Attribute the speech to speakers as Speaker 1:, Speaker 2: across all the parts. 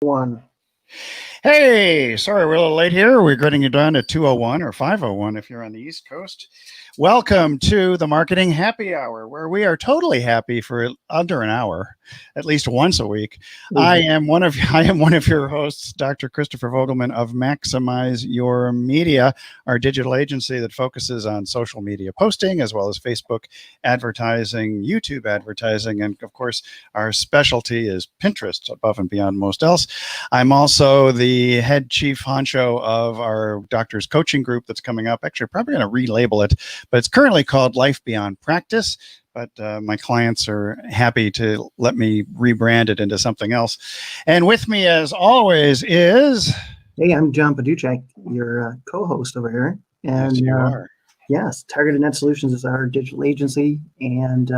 Speaker 1: One.
Speaker 2: Hey, sorry we're a little late here. We're getting you done at 2:01 or 5:01 if you're on the East Coast. Welcome to the Marketing Happy Hour, where we are totally happy for under an hour, at least once a week. I am one of your hosts, Dr. Christopher Vogelmann of Maximize Your Media, our digital agency that focuses on social media posting as well as Facebook advertising, YouTube advertising, and of course, our specialty is Pinterest, above and beyond most else. I'm also the head chief honcho of our doctors coaching group that's coming up. Actually, probably going to relabel it, but it's currently called Life Beyond Practice. But my clients are happy to let me rebrand it into something else. And with me, as always, is...
Speaker 1: Hey, I'm John Paduchak, your co-host over here. And
Speaker 2: yes, you are.
Speaker 1: Yes, Targeted Net Solutions is our digital agency, and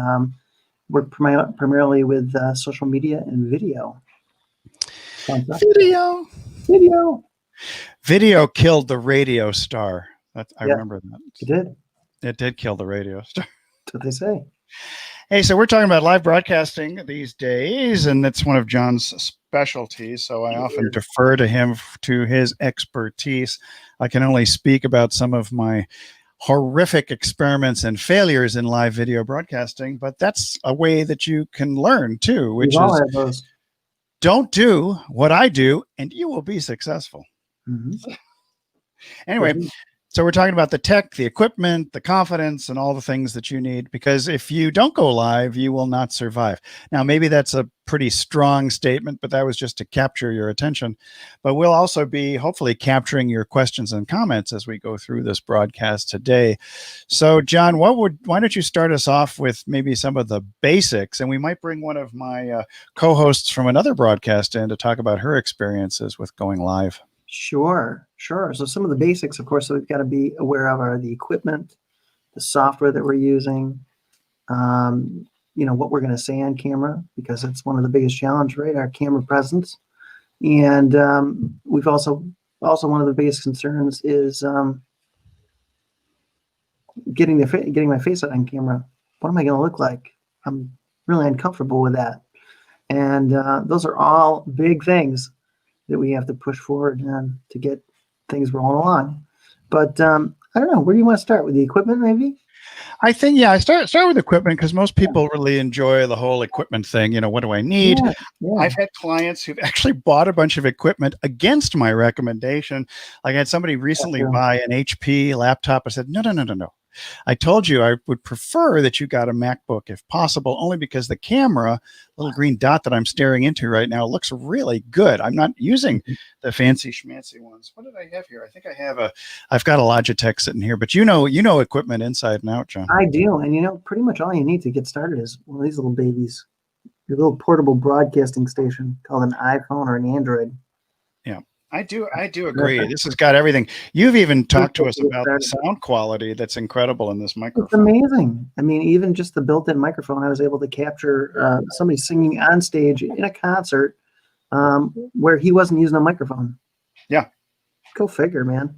Speaker 1: work primarily with social media and video.
Speaker 2: Video killed the radio star. I remember that.
Speaker 1: It did.
Speaker 2: It did kill the radio star.
Speaker 1: That's what they say.
Speaker 2: Hey, so we're talking about live broadcasting these days, and it's one of John's specialties, so I often defer to him to his expertise. I can only speak about some of my horrific experiments and failures in live video broadcasting, but that's a way that you can learn too, which is don't do what I do and you will be successful. Mm-hmm. Anyway, so we're talking about the tech, the equipment, the confidence, and all the things that you need, because if you don't go live, you will not survive. Now, maybe that's a pretty strong statement, but that was just to capture your attention. But we'll also be hopefully capturing your questions and comments as we go through this broadcast today. So, John, why don't you start us off with maybe some of the basics, and we might bring one of my co-hosts from another broadcast in to talk about her experiences with going live.
Speaker 1: Sure. So some of the basics, of course, that we've got to be aware of are the equipment, the software that we're using, what we're going to say on camera, because it's one of the biggest challenges, right? Our camera presence. And we've also one of the biggest concerns is getting my face out on camera. What am I going to look like? I'm really uncomfortable with that. And those are all big things that we have to push forward to get things rolling along. But I don't know, where do you want to start? With the equipment, maybe?
Speaker 2: I think, I start with equipment, because most people really enjoy the whole equipment thing. What do I need? I've had clients who've actually bought a bunch of equipment against my recommendation. Like I had somebody recently buy an HP laptop. I said, no. I told you I would prefer that you got a MacBook if possible, only because the camera, little green dot that I'm staring into right now, looks really good. I'm not using the fancy schmancy ones. What did I have here? I think I've got a Logitech sitting here, but you know equipment inside and out, John.
Speaker 1: I do. And pretty much all you need to get started is one of these little babies, your little portable broadcasting station called an iPhone or an Android.
Speaker 2: Yeah. I do agree. This has got everything. You've even talked to us about the sound quality that's incrable in this microphone.
Speaker 1: It's amazing. I mean, even just the built-in microphone, I was able to capture somebody singing on stage in a concert where he wasn't using a microphone.
Speaker 2: Yeah.
Speaker 1: Go figure, man.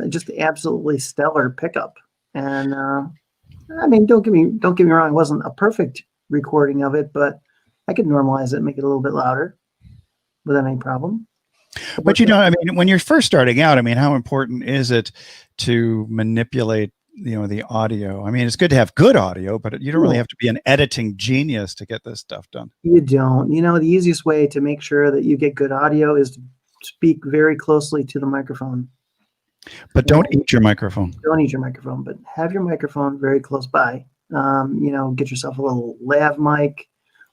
Speaker 1: Just absolutely stellar pickup. And I mean, don't get me wrong, it wasn't a perfect recording of it, but I could normalize it and make it a little bit louder without any problem.
Speaker 2: But when you're first starting out, how important is it to manipulate, the audio? I mean, it's good to have good audio, but you don't really have to be an editing genius to get this stuff done.
Speaker 1: You don't. The easiest way to make sure that you get good audio is to speak very closely to the microphone.
Speaker 2: But don't eat your microphone.
Speaker 1: Don't eat your microphone, but have your microphone very close by. Get yourself a little lav mic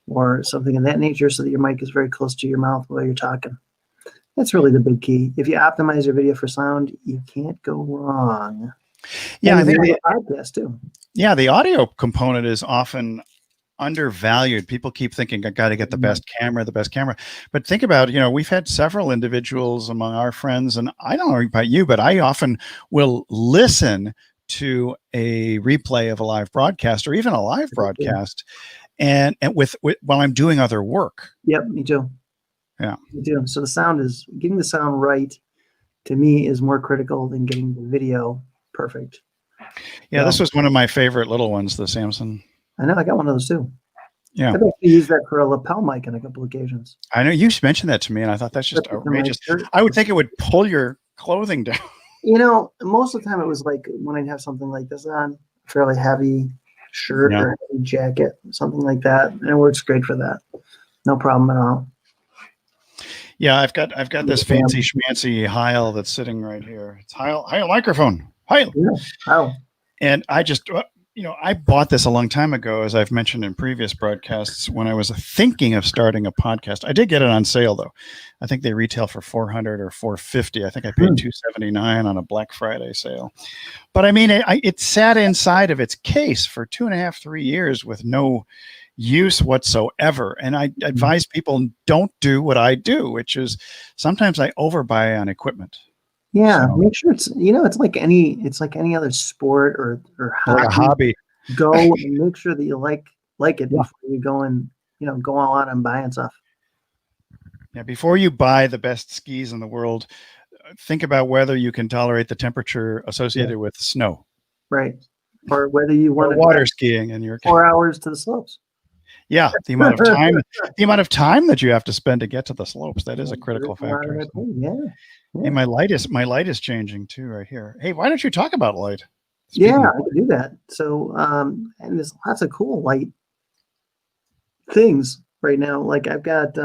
Speaker 1: or something of that nature so that your mic is very close to your mouth while you're talking. That's really the big key. If you optimize your video for sound, you can't go wrong.
Speaker 2: Yeah, I think
Speaker 1: the podcast too.
Speaker 2: Yeah, the audio component is often undervalued. People keep thinking, I got to get the best camera. But think about, we've had several individuals among our friends, and I don't know about you, but I often will listen to a replay of a live broadcast or even a live broadcast, and while I'm doing other work.
Speaker 1: Yep, me too.
Speaker 2: Yeah.
Speaker 1: Me too. So getting the sound right, to me, is more critical than getting the video perfect.
Speaker 2: Yeah, this was one of my favorite little ones, the Samson.
Speaker 1: I know, I got one of those too.
Speaker 2: Yeah.
Speaker 1: I've actually used that for a lapel mic on a couple occasions.
Speaker 2: I know you mentioned that to me, and I thought that's just outrageous. I would think it would pull your clothing down.
Speaker 1: Most of the time it was like when I'd have something like this on, fairly heavy shirt or heavy jacket, something like that, and it works great for that. No problem at all.
Speaker 2: Yeah, I've got this fancy schmancy Heil that's sitting right here. It's Heil microphone. Heil.
Speaker 1: Yeah. Heil.
Speaker 2: And I just, I bought this a long time ago, as I've mentioned in previous broadcasts, when I was thinking of starting a podcast. I did get it on sale though. I think they retail for $400 or $450. I think I paid $279 on a Black Friday sale. But I mean, it sat inside of its case for 2.5, 3 years with no use whatsoever. And I advise people don't do what I do, which is sometimes I overbuy on equipment.
Speaker 1: Yeah, so, make sure it's like any other sport or hobby.
Speaker 2: Like a hobby.
Speaker 1: Go and make sure that you like it before you go and go all out and buying stuff.
Speaker 2: Yeah, before you buy the best skis in the world, think about whether you can tolerate the temperature associated with snow.
Speaker 1: Right. Or whether you want
Speaker 2: water skiing in your
Speaker 1: 4 hours to the slopes.
Speaker 2: Yeah, the amount of time that you have to spend to get to the slopes, that is a critical factor. So.
Speaker 1: Yeah.
Speaker 2: Hey, my light is changing too right here. Hey, why don't you talk about light?
Speaker 1: I can do that. So and there's lots of cool light things right now. Like I've got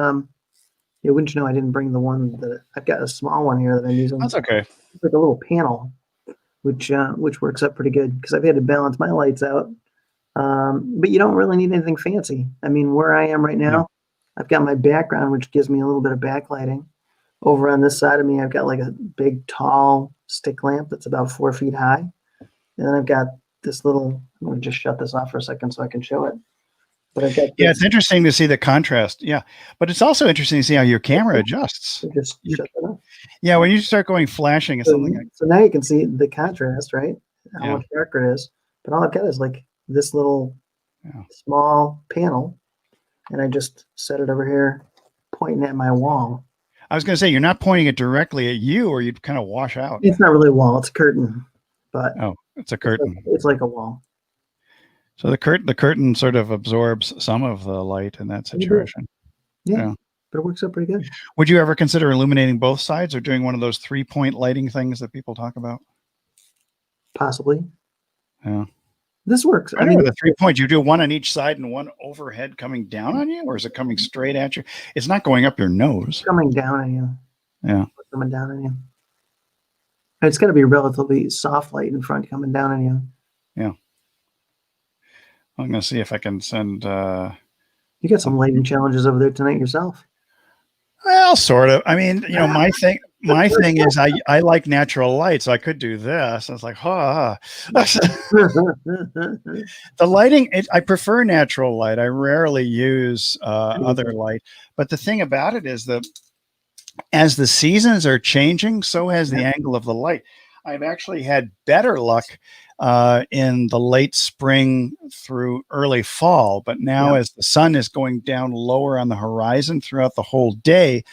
Speaker 1: wouldn't you know I didn't bring the one that I've got a small one here that I'm using.
Speaker 2: That's okay.
Speaker 1: It's like a little panel, which works up pretty good because I've had to balance my lights out. But you don't really need anything fancy. I mean, where I am right now, I've got my background, which gives me a little bit of backlighting. Over on this side of me, I've got like a big, tall stick lamp that's about 4 feet high. And then I've got this little, I'm going to just shut this off for a second so I can show it. But I've got
Speaker 2: it's interesting to see the contrast. Yeah. But it's also interesting to see how your camera adjusts.
Speaker 1: Just shut that off.
Speaker 2: Yeah, when you start going flashing, it's something like
Speaker 1: so now you can see the contrast, right? How much darker it is. But all I've got is like this little small panel, and I just set it over here pointing at my wall.
Speaker 2: I was going to say, you're not pointing it directly at you, or you'd kind of wash out.
Speaker 1: It's not really a wall, it's a curtain. But
Speaker 2: it's a curtain.
Speaker 1: It's like a wall.
Speaker 2: So the curtain sort of absorbs some of the light in that situation.
Speaker 1: Yeah, but it works out pretty good.
Speaker 2: Would you ever consider illuminating both sides or doing one of those 3-point lighting things that people talk about?
Speaker 1: Possibly.
Speaker 2: Yeah.
Speaker 1: This works.
Speaker 2: I mean, the 3 points, you do one on each side and one overhead coming down on you, or is it coming straight at you? It's not going up your nose.
Speaker 1: It's coming down on you.
Speaker 2: Yeah.
Speaker 1: It's coming down on you. It's got to be relatively soft light in front coming down on you.
Speaker 2: Yeah. I'm going to see if I can send...
Speaker 1: You got some lighting challenges over there tonight yourself.
Speaker 2: Well, sort of. I mean, my thing is I like natural light, so I could do this. I was like, the lighting, I prefer natural light. I rarely use other light. But the thing about it is that as the seasons are changing, so has the angle of the light. I've actually had better luck in the late spring through early fall. But now as the sun is going down lower on the horizon throughout the whole day,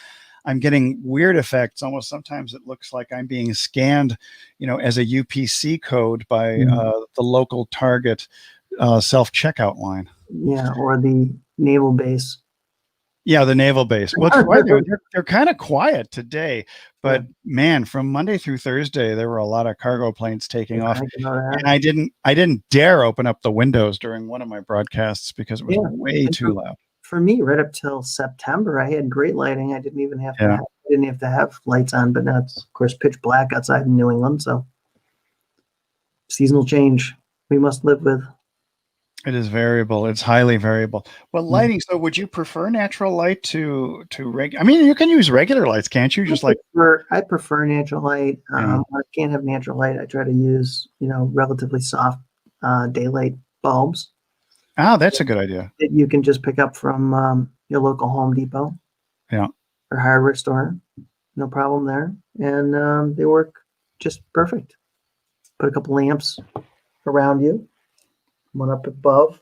Speaker 2: I'm getting weird effects. Almost sometimes it looks like I'm being scanned, as a UPC code by the local Target self-checkout line.
Speaker 1: Yeah, or the naval base.
Speaker 2: Yeah, the naval base. Well, they're kind of quiet today, but man, from Monday through Thursday, there were a lot of cargo planes taking off, and I didn't dare open up the windows during one of my broadcasts because it was way too loud.
Speaker 1: For me, right up till September, I had great lighting. I didn't even have to have lights on, but now it's of course pitch black outside in New England. So seasonal change we must live with.
Speaker 2: It is variable. It's highly variable. Well, lighting. So, would you prefer natural light to regular? I mean, you can use regular lights, can't you?
Speaker 1: I prefer natural light. When I can't have natural light, I try to use relatively soft daylight bulbs.
Speaker 2: Oh, that's a good idea.
Speaker 1: That you can just pick up from your local Home Depot.
Speaker 2: Yeah.
Speaker 1: Or hardware store. No problem there, and they work just perfect. Put a couple lamps around you. One up above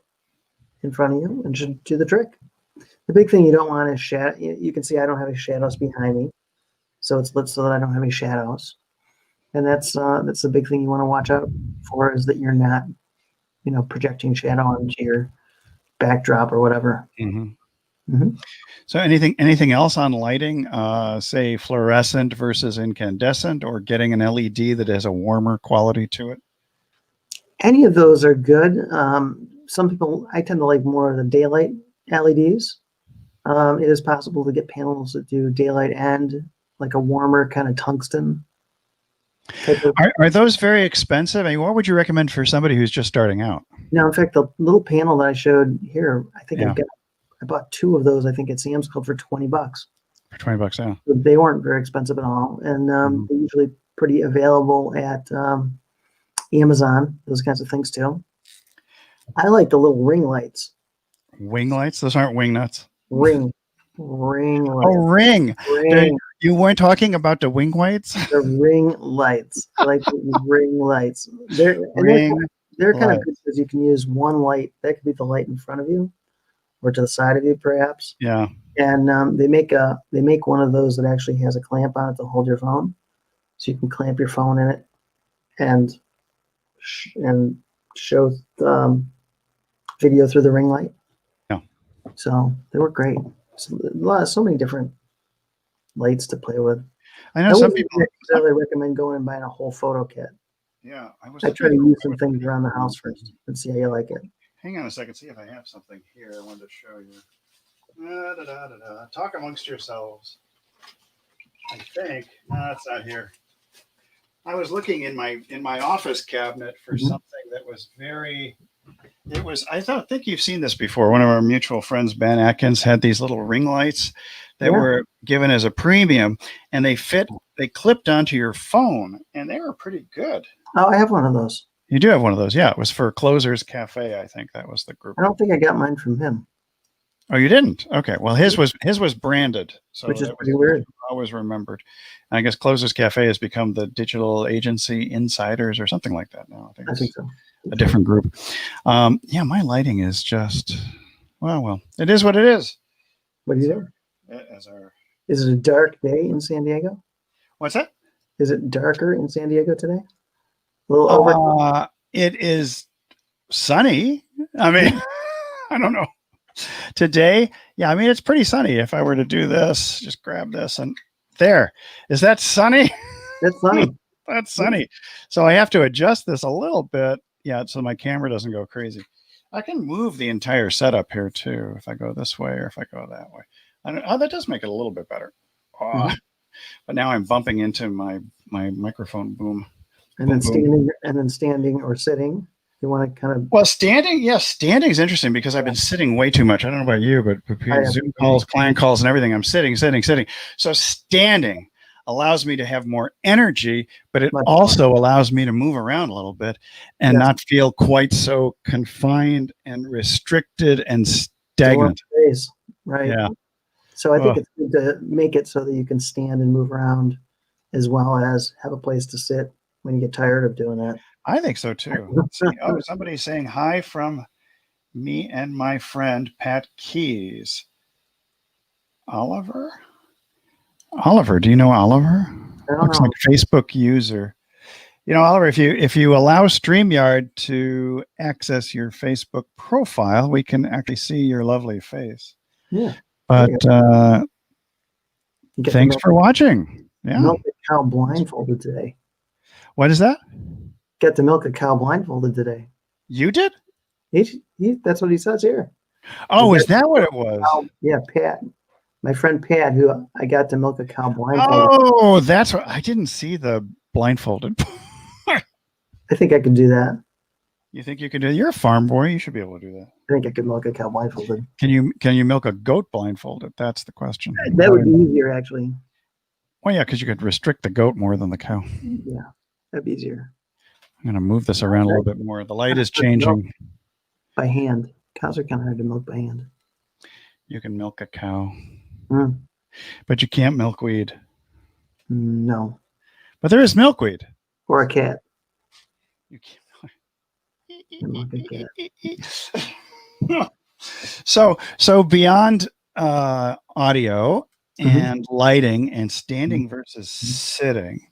Speaker 1: in front of you and just do the trick. The big thing you don't want is shadow. You can see I don't have any shadows behind me, so it's lit so that I don't have any shadows. And that's the big thing you want to watch out for, is that you're not projecting shadow onto your backdrop or whatever.
Speaker 2: So anything else on lighting, say fluorescent versus incandescent, or getting an LED that has a warmer quality to it?
Speaker 1: Any of those are good. Some people, I tend to like more of the daylight LEDs. It is possible to get panels that do daylight and like a warmer kind of tungsten type of.
Speaker 2: Are those very expensive? I mean, what would you recommend for somebody who's just starting out?
Speaker 1: Now, in fact, the little panel that I showed here, I think
Speaker 2: Yeah.
Speaker 1: I bought 2 of those, I think at Sam's Club for $20.
Speaker 2: For $20, yeah.
Speaker 1: They weren't very expensive at all. And they're usually pretty available at Amazon, those kinds of things too. I like the little ring lights.
Speaker 2: Wing lights? Those aren't wing nuts.
Speaker 1: Ring lights.
Speaker 2: Oh, ring. You weren't talking about the wing lights?
Speaker 1: The ring lights. I like the ring lights. They're kind of good because you can use one light. That could be the light in front of you or to the side of you, perhaps.
Speaker 2: Yeah.
Speaker 1: And they make one of those that actually has a clamp on it to hold your phone, so you can clamp your phone in it and show video through the ring light.
Speaker 2: Yeah.
Speaker 1: So they work great. So many different lights to play with.
Speaker 2: I know some people
Speaker 1: necessarily recommend going and buying a whole photo kit.
Speaker 2: Yeah,
Speaker 1: I try to use some things around the house first and see how you like it.
Speaker 2: Hang on a second, see if I have something here I wanted to show you. Talk amongst yourselves. I think it's not here. I was looking in my office cabinet for something that was very. I think you've seen this before. One of our mutual friends, Ben Atkins, had these little ring lights that were given as a premium, and they clipped onto your phone, and they were pretty good.
Speaker 1: Oh, I have one of those.
Speaker 2: You do have one of those, yeah. It was for Closer's Cafe, I think that was the group.
Speaker 1: I don't think I got mine from him.
Speaker 2: Oh, you didn't? Okay. Well, his was branded, so
Speaker 1: which is pretty weird.
Speaker 2: Always remembered. And I guess Closer's Cafe has become the digital agency Insiders or something like that now.
Speaker 1: I think so.
Speaker 2: A different group. Yeah, my lighting is just well. It is what it is.
Speaker 1: What do you do? Is it a dark day in San Diego?
Speaker 2: What's that?
Speaker 1: Is it darker in San Diego today? A little over.
Speaker 2: It is sunny. I mean, I don't know. Today, yeah, I mean it's pretty sunny. If I were to do this, just grab this and there. Is that sunny?
Speaker 1: That's sunny.
Speaker 2: That's sunny. So I have to adjust this a little bit. Yeah, so my camera doesn't go crazy. I can move the entire setup here too if I go this way or if I go that way. That does make it a little bit better. But now I'm bumping into my microphone boom.
Speaker 1: And then standing or sitting. You want to kind of
Speaker 2: standing is interesting because I've been sitting way too much. I don't know about you, but Zoom calls, client calls, and everything, I'm sitting. So standing allows me to have more energy, but it also allows me to move around a little bit and not feel quite so confined and restricted and stagnant.
Speaker 1: Right.
Speaker 2: Yeah.
Speaker 1: So I think it's good to make it so that you can stand and move around as well as have a place to sit when you get tired of doing that.
Speaker 2: I think so too. Somebody's saying hi from me and my friend Pat Keys. Oliver, do you know Oliver? Looks like a Facebook user. You know, Oliver, if you allow StreamYard to access your Facebook profile, we can actually see your lovely face.
Speaker 1: Yeah.
Speaker 2: But thanks for watching. Yeah.
Speaker 1: Milk a cow blindfolded today.
Speaker 2: What is that?
Speaker 1: Got to milk a cow blindfolded today.
Speaker 2: You did?
Speaker 1: That's what he says here.
Speaker 2: Oh, is that what it was?
Speaker 1: Yeah, Pat. My friend Pat, who I got to milk a cow blindfolded.
Speaker 2: Oh, that's what I didn't see the blindfolded part.
Speaker 1: I think I could do that.
Speaker 2: You think you could do it? You're a farm boy. You should be able to do that.
Speaker 1: I think I could milk a cow blindfolded.
Speaker 2: Can you milk a goat blindfolded? That's the question.
Speaker 1: That would be easier, actually.
Speaker 2: Well, yeah, because you could restrict the goat more than the cow.
Speaker 1: Yeah, that'd be easier.
Speaker 2: I'm going to move this around a little bit more. The light is changing.
Speaker 1: By hand. Cows are kind of hard to milk by hand.
Speaker 2: You can milk a cow. But you can't milk weed.
Speaker 1: No.
Speaker 2: But there is milkweed.
Speaker 1: Or a cat.
Speaker 2: You can't. So beyond audio and lighting and standing versus sitting,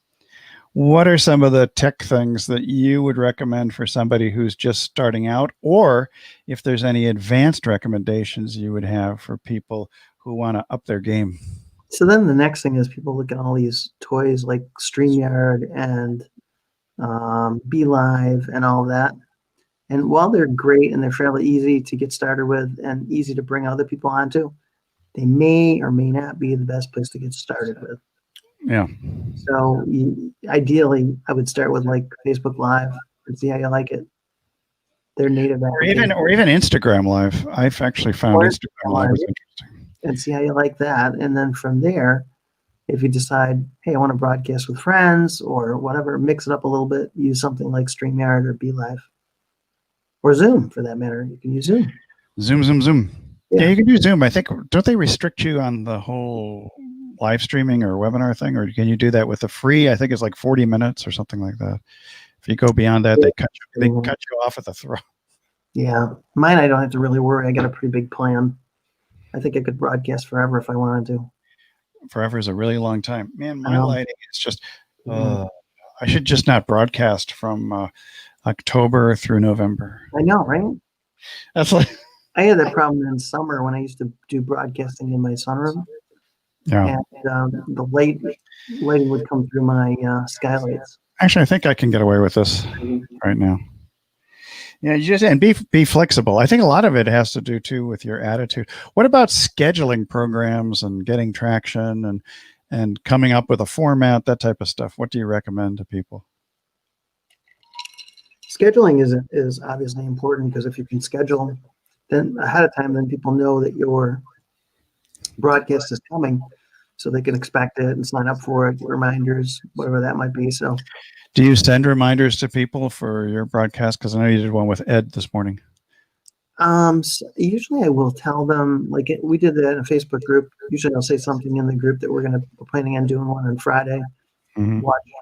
Speaker 2: What are some of the tech things that you would recommend for somebody who's just starting out, or if there's any advanced recommendations you would have for people who want to up their game?
Speaker 1: So then the next thing is people look at all these toys like StreamYard and Be Live and all of that. And while they're great and they're fairly easy to get started with and easy to bring other people onto, they may or may not be the best place to get started with.
Speaker 2: Yeah.
Speaker 1: So ideally, I would start with like Facebook Live and see how you like it. They're native
Speaker 2: Or even Instagram Live. I've actually found Instagram Live is interesting.
Speaker 1: And see how you like that. And then from there, if you decide, hey, I want to broadcast with friends or whatever, mix it up a little bit, use something like StreamYard or Be Live or Zoom for that matter. You can use Zoom.
Speaker 2: Zoom. Yeah, you can do Zoom. I think, don't they restrict you on the whole live streaming or webinar thing, or can you do that with the free? I think it's like 40 minutes or something like that. If you go beyond that, they cut you off at the throat.
Speaker 1: Yeah, mine I don't have to really worry. I got a pretty big plan. I think I could broadcast forever if I wanted to.
Speaker 2: Forever is a really long time, man. My lighting is just. I should just not broadcast from October through November.
Speaker 1: I know, right?
Speaker 2: That's like.
Speaker 1: I had that problem in summer when I used to do broadcasting in my sunroom.
Speaker 2: Yeah.
Speaker 1: And the lighting would come through my skylights.
Speaker 2: Actually, I think I can get away with this right now. Yeah, you just and be flexible. I think a lot of it has to do too with your attitude. What about scheduling programs and getting traction and coming up with a format, that type of stuff? What do you recommend to people?
Speaker 1: Scheduling is obviously important because if you can schedule then ahead of time, then people know that your broadcast is coming, so they can expect it and sign up for it, get reminders, whatever that might be. So,
Speaker 2: do you send reminders to people for your broadcast? Because I know you did one with Ed this morning.
Speaker 1: So usually I will tell them, like we did that in a Facebook group. Usually I'll say something in the group that we're planning on doing one on Friday.
Speaker 2: Mm-hmm.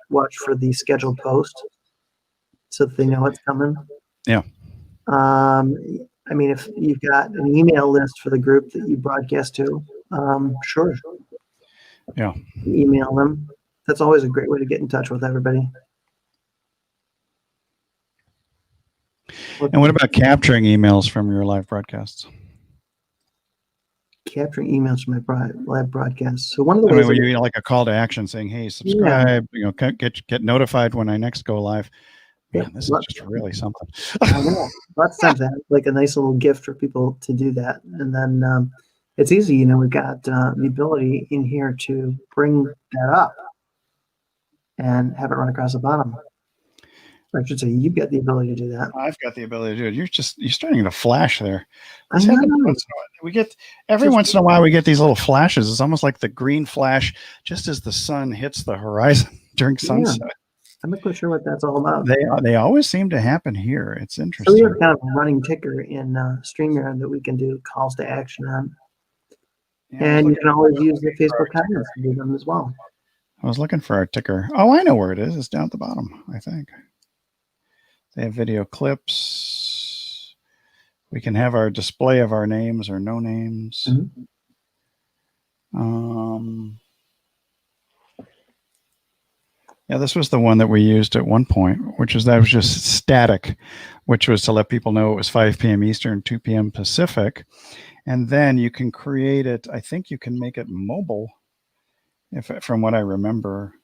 Speaker 1: Watch for the scheduled post, so that they know it's coming.
Speaker 2: Yeah.
Speaker 1: I mean, if you've got an email list for the group that you broadcast to, sure.
Speaker 2: Yeah.
Speaker 1: Email them. That's always a great way to get in touch with everybody.
Speaker 2: And what about capturing emails from your live broadcasts?
Speaker 1: Capturing emails from my live broadcasts. So one of the ways,
Speaker 2: you like a call to action saying, "Hey, subscribe." Yeah. Get notified when I next go live. Man, this is just really something.
Speaker 1: I know. Lots of times I have like a nice little gift for people to do that. And then it's easy. We've got the ability in here to bring that up and have it run across the bottom. I should say you've got the ability to do that.
Speaker 2: I've got the ability to do it. You're starting to flash there.
Speaker 1: I know.
Speaker 2: Every once in a while we get these little flashes. It's almost like the green flash just as the sun hits the horizon during sunset.
Speaker 1: Yeah. I'm not quite sure what that's all about.
Speaker 2: They always seem to happen here. It's interesting.
Speaker 1: So we have kind of a running ticker in StreamYard that we can do calls to action on. Yeah, and you can always use the Facebook comments to do them as well.
Speaker 2: I was looking for our ticker. Oh, I know where it is. It's down at the bottom, I think. They have video clips. We can have our display of our names or no names. Mm-hmm. Yeah, this was the one that we used at one point, that was just static, which was to let people know it was 5 p.m. Eastern, 2 p.m. Pacific. And then you can create it. I think you can make it mobile, from what I remember.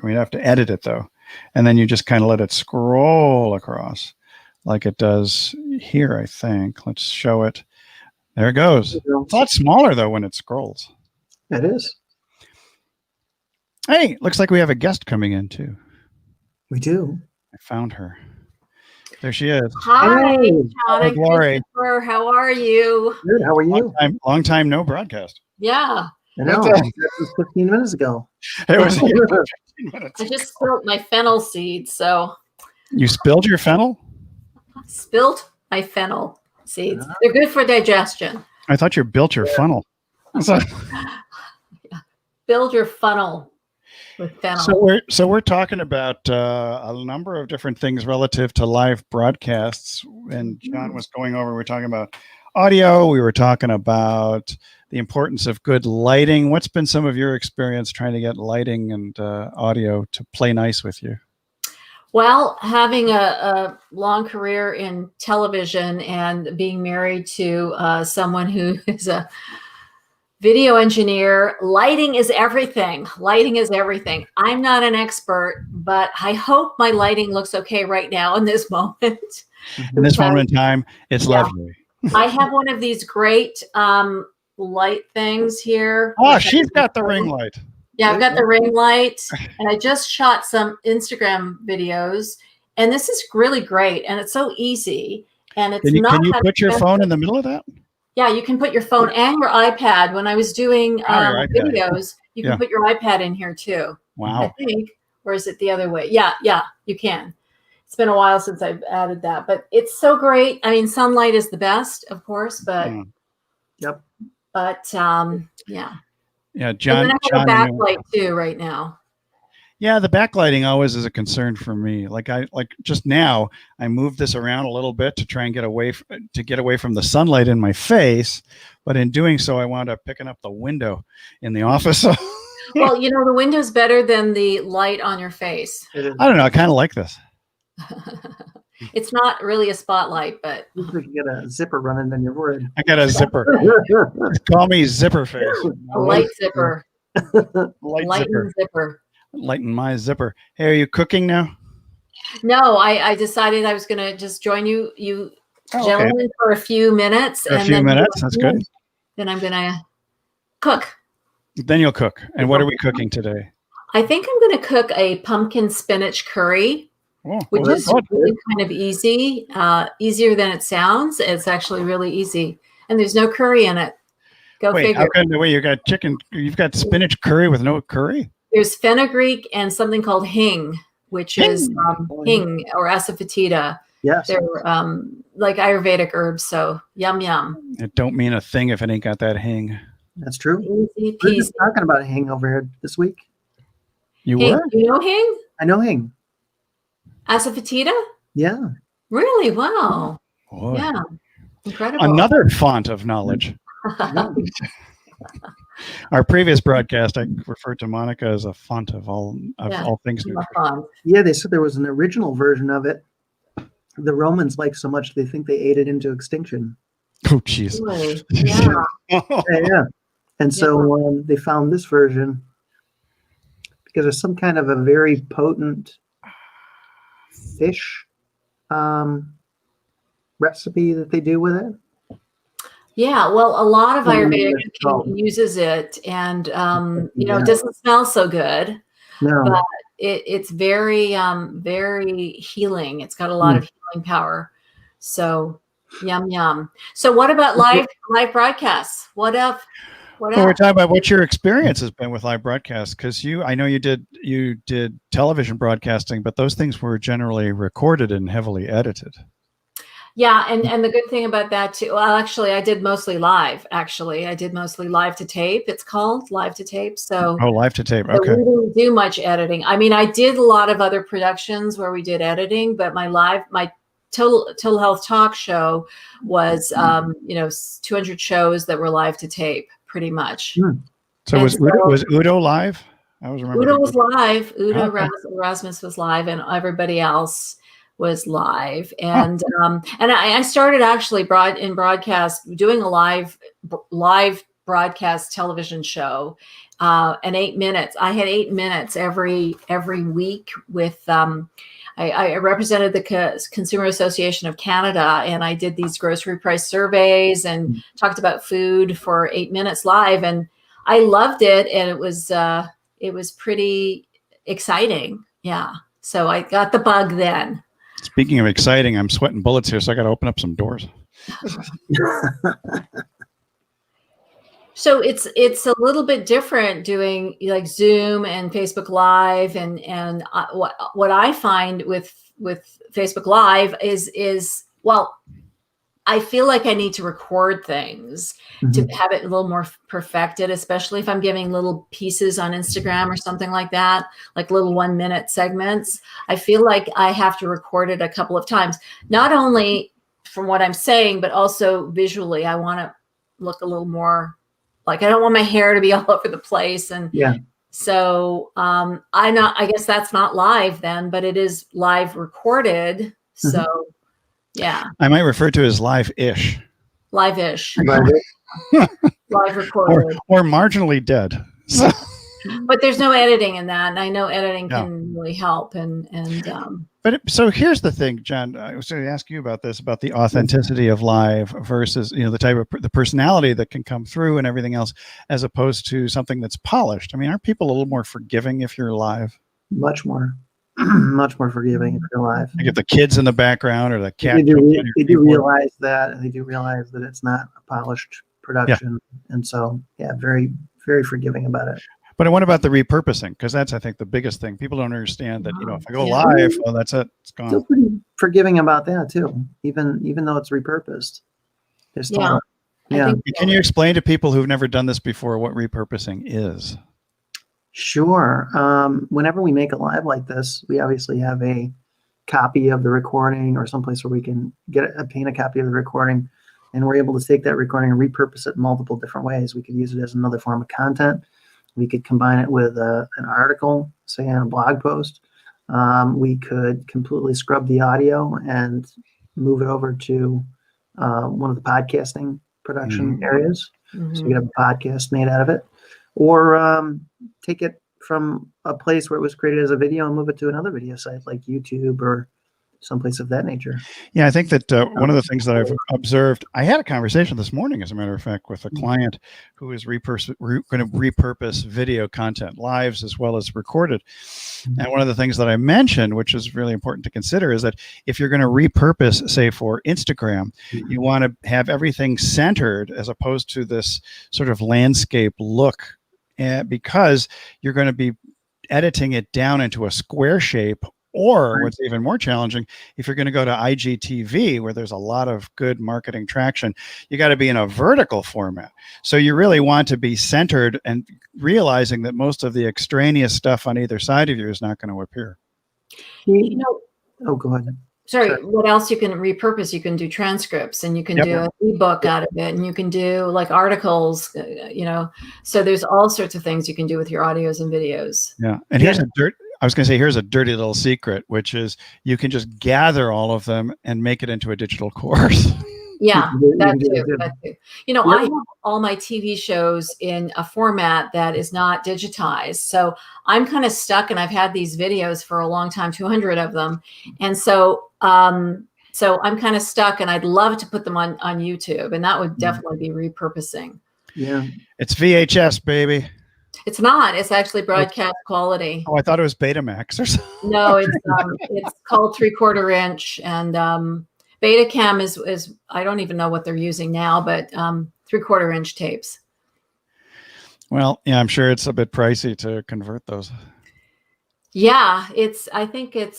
Speaker 2: We'd have to edit it, though. And then you just kind of let it scroll across like it does here, I think. Let's show it. There it goes. It's a lot smaller, though, when it scrolls.
Speaker 1: It is.
Speaker 2: Hey, looks like we have a guest coming in, too.
Speaker 1: We do.
Speaker 2: I found her. There she is.
Speaker 3: Hi, John.
Speaker 2: Hi, Glory.
Speaker 3: How are you?
Speaker 1: Good. How are you?
Speaker 2: Long time no broadcast.
Speaker 3: Yeah.
Speaker 1: I know. That was 15 minutes ago.
Speaker 2: It was 15
Speaker 3: minutes. I just spilled my fennel seeds, so.
Speaker 2: You spilled your fennel?
Speaker 3: Spilled my fennel seeds. They're good for digestion.
Speaker 2: I thought you built your funnel.
Speaker 3: Build your funnel.
Speaker 2: So we're talking about a number of different things relative to live broadcasts, and John was going over. We're talking about audio. We were talking about the importance of good lighting. What's been some of your experience trying to get lighting and audio to play nice with you?
Speaker 3: Well, having a long career in television and being married to someone who is a video engineer, lighting is everything. Lighting is everything. I'm not an expert, but I hope my lighting looks okay right now in this moment.
Speaker 2: In this moment in time, it's lovely.
Speaker 3: I have one of these great light things here.
Speaker 2: Oh, she's got the ring light.
Speaker 3: Yeah, I've got the ring light, and I just shot some Instagram videos, and this is really great, and it's so easy, and it's not.
Speaker 2: Can you put your phone in the middle of that?
Speaker 3: Yeah, you can put your phone and your iPad. When I was doing videos, you can put your iPad in here too.
Speaker 2: Wow.
Speaker 3: I think, or is it the other way? Yeah, you can. It's been a while since I've added that, but it's so great. I mean, sunlight is the best, of course, but
Speaker 1: Yep.
Speaker 3: But yeah.
Speaker 2: Yeah, John.
Speaker 3: And then I have a backlight too right now.
Speaker 2: Yeah, the backlighting always is a concern for me. Like just now, I moved this around a little bit to try and get away from the sunlight in my face, but in doing so, I wound up picking up the window in the office.
Speaker 3: Well, the window's better than the light on your face.
Speaker 2: I don't know. I kind of like this.
Speaker 3: It's not really a spotlight, but
Speaker 1: Looks like you got a zipper running on your forehead.
Speaker 2: I got a zipper. Call me Zipper Face.
Speaker 3: A light zipper.
Speaker 2: Light
Speaker 3: zipper.
Speaker 2: Lighten my zipper. Hey, are you cooking now?
Speaker 3: No, I decided I was going to just join you gentlemen for a few minutes.
Speaker 2: For a few minutes, that's good.
Speaker 3: Then I'm going to cook.
Speaker 2: Then you'll cook. And what are we cooking today?
Speaker 3: I think I'm going to cook a pumpkin spinach curry. Which is really kind of easy, easier than it sounds. It's actually really easy, and there's no curry in it. Figure.
Speaker 2: Wait, you got chicken? You've got spinach curry with no curry?
Speaker 3: There's fenugreek and something called hing, which is hing or asafoetida.
Speaker 1: Yes,
Speaker 3: they're like Ayurvedic herbs. So yum yum.
Speaker 2: It don't mean a thing if it ain't got that hing.
Speaker 1: That's true.
Speaker 3: Easy
Speaker 1: We're
Speaker 3: peasy.
Speaker 1: just talking about hing over here this week.
Speaker 2: You
Speaker 3: Hing.
Speaker 2: were?
Speaker 3: You know hing?
Speaker 1: I know hing.
Speaker 3: Asafoetida?
Speaker 1: Yeah.
Speaker 3: Really? Wow.
Speaker 2: Boy.
Speaker 3: Yeah. Incredible.
Speaker 2: Another font of knowledge. Our previous broadcast, I referred to Monica as a font of all things nutrition.
Speaker 1: Yeah, they said there was an original version of it. The Romans like so much they think they ate it into extinction.
Speaker 2: Oh, jeez.
Speaker 3: Really? Yeah.
Speaker 1: Yeah. And so they found this version because there's some kind of a very potent fish recipe that they do with it.
Speaker 3: Yeah, well, a lot of Ayurvedic uses it, and it doesn't smell so good.
Speaker 1: No,
Speaker 3: but it's very, very healing. It's got a lot of healing power. So, yum yum. So, what about live broadcasts? What up?
Speaker 2: Well, we're talking about what your experience has been with live broadcasts, because I know you did television broadcasting, but those things were generally recorded and heavily edited.
Speaker 3: Yeah, and the good thing about that too. Well, actually, I did mostly live. Actually, I did mostly live to tape. It's called live to tape. So
Speaker 2: live to tape.
Speaker 3: So
Speaker 2: okay.
Speaker 3: we didn't do much editing. I mean, I did a lot of other productions where we did editing, but my Total Health Talk show was 200 shows that were live to tape, pretty much.
Speaker 2: So was Udo live? I was remembering.
Speaker 3: Udo was live. Udo Rasmus was live, and everybody else was live. And I started actually in broadcast doing a live broadcast television show, and 8 minutes. I had 8 minutes every week with. I represented the Consumer Association of Canada, and I did these grocery price surveys and talked about food for 8 minutes live, and I loved it, and it was pretty exciting. Yeah, so I got the bug then.
Speaker 2: Speaking of exciting, I'm sweating bullets here, so I got to open up some doors.
Speaker 3: So it's a little bit different doing like Zoom and Facebook Live, and what I find with Facebook Live is well, I feel like I need to record things to have it a little more perfected, especially if I'm giving little pieces on Instagram or something like that, like little 1 minute segments. I feel like I have to record it a couple of times, not only from what I'm saying, but also visually, I want to look a little more like, I don't want my hair to be all over the place. And
Speaker 1: Yeah.
Speaker 3: so I guess that's not live then, but it is live recorded. So yeah.
Speaker 2: I might refer to it as live-ish.
Speaker 3: Live-ish.
Speaker 1: Right.
Speaker 3: Live recorded.
Speaker 2: Or marginally dead. So.
Speaker 3: But there's no editing in that. And I know editing can really help.
Speaker 2: So here's the thing, John, I was going to ask you about this, about the authenticity of live versus, the type of the personality that can come through and everything else, as opposed to something that's polished. I mean, aren't people a little more forgiving if you're live?
Speaker 1: Much more. Much more forgiving if you're live.
Speaker 2: Like if the kids in the background or the cat.
Speaker 1: They do realize that, and they do realize that it's not a polished production. Yeah. And so, very, very forgiving about it.
Speaker 2: But what about the repurposing? Because that's, I think, the biggest thing. People don't understand that, if I go live, well, that's it. It's gone.
Speaker 1: Still pretty forgiving about that too, even though it's repurposed. There's still,
Speaker 2: Can you explain to people who've never done this before what repurposing is?
Speaker 1: Sure. Whenever we make a live like this, we obviously have a copy of the recording or someplace where we can obtain a copy of the recording, and we're able to take that recording and repurpose it in multiple different ways. We could use it as another form of content. We could combine it with an article, say on a blog post. We could completely scrub the audio and move it over to one of the podcasting production areas. So we could have a podcast made out of it. Or take it from a place where it was created as a video and move it to another video site like YouTube or someplace of that nature.
Speaker 2: Yeah, I think that one of the things that I've observed, I had a conversation this morning, as a matter of fact, with a client who is going to repurpose video content, lives as well as recorded. And one of the things that I mentioned, which is really important to consider, is that if you're going to repurpose, say, for Instagram, you want to have everything centered as opposed to this sort of landscape look, because you're going to be editing it down into a square shape. Or what's even more challenging, if you're going to go to IGTV, where there's a lot of good marketing traction, you got to be in a vertical format. So you really want to be centered, and realizing that most of the extraneous stuff on either side of you is not going to appear.
Speaker 1: Oh, go ahead.
Speaker 3: Sorry, what else you can repurpose? You can do transcripts, and you can do an ebook out of it, and you can do like articles, so there's all sorts of things you can do with your audios and videos.
Speaker 2: Yeah. And here's here's a dirty little secret, which is you can just gather all of them and make it into a digital course.
Speaker 3: Yeah, that too. I have all my TV shows in a format that is not digitized. So I'm kind of stuck, and I've had these videos for a long time, 200 of them. And so I'm kind of stuck, and I'd love to put them on YouTube, and that would definitely be repurposing.
Speaker 1: Yeah.
Speaker 2: It's VHS, baby.
Speaker 3: It's not. It's actually broadcast quality.
Speaker 2: Oh, I thought it was Betamax or something.
Speaker 3: No, it's called 3/4 inch, and Betacam is I don't even know what they're using now, but 3/4 inch tapes.
Speaker 2: Well, yeah, I'm sure it's a bit pricey to convert those.
Speaker 3: Yeah, I think it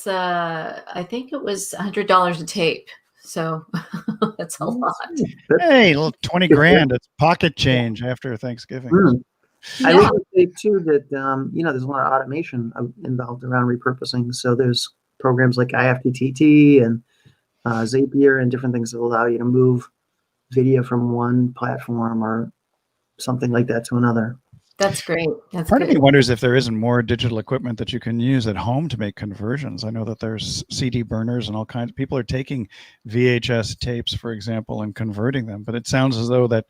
Speaker 3: was $100 a tape. So that's a lot.
Speaker 2: Hey, a little 20 grand. It's pocket change after Thanksgiving.
Speaker 1: I would say too that there's a lot of automation involved around repurposing. So there's programs like IFTTT and Zapier and different things that allow you to move video from one platform or something like that to another.
Speaker 3: That's great. That's
Speaker 2: Part of me wonders if there isn't more digital equipment that you can use at home to make conversions. I know that there's CD burners and all kinds. People are taking VHS tapes, for example, and converting them. But it sounds as though that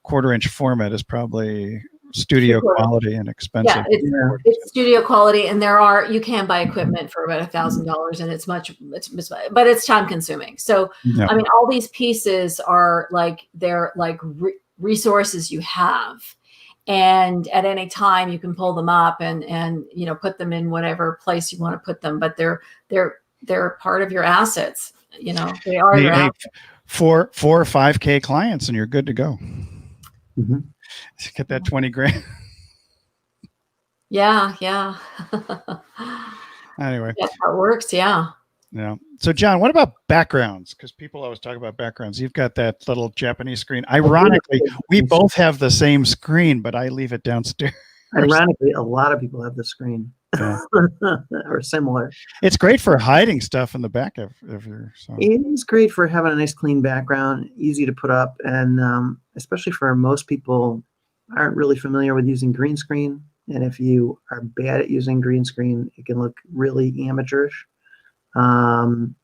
Speaker 2: 1/4 inch format is probably studio quality and expensive.
Speaker 3: Yeah, it's studio quality, and you can buy equipment for about $1,000, and but it's time consuming. So I mean, all these pieces are they're resources you have, and at any time you can pull them up and put them in whatever place you want to put them. But they're part of your assets. They are your assets.
Speaker 2: 4 or 5K clients, and you're good to go.
Speaker 1: Mm-hmm.
Speaker 2: Get that 20 grand.
Speaker 3: Yeah.
Speaker 2: Anyway.
Speaker 3: That's how it works. Yeah.
Speaker 2: Yeah. So, John, what about backgrounds? Because people always talk about backgrounds. You've got that little Japanese screen. Ironically, we both have the same screen, but I leave it downstairs.
Speaker 1: Ironically, a lot of people have the screen.
Speaker 2: Yeah.
Speaker 1: or similar.
Speaker 2: It's great for hiding stuff in the back of your. So.
Speaker 1: It is great for having a nice clean background, easy to put up, and especially for most people aren't really familiar with using green screen. And if you are bad at using green screen, it can look really amateurish. And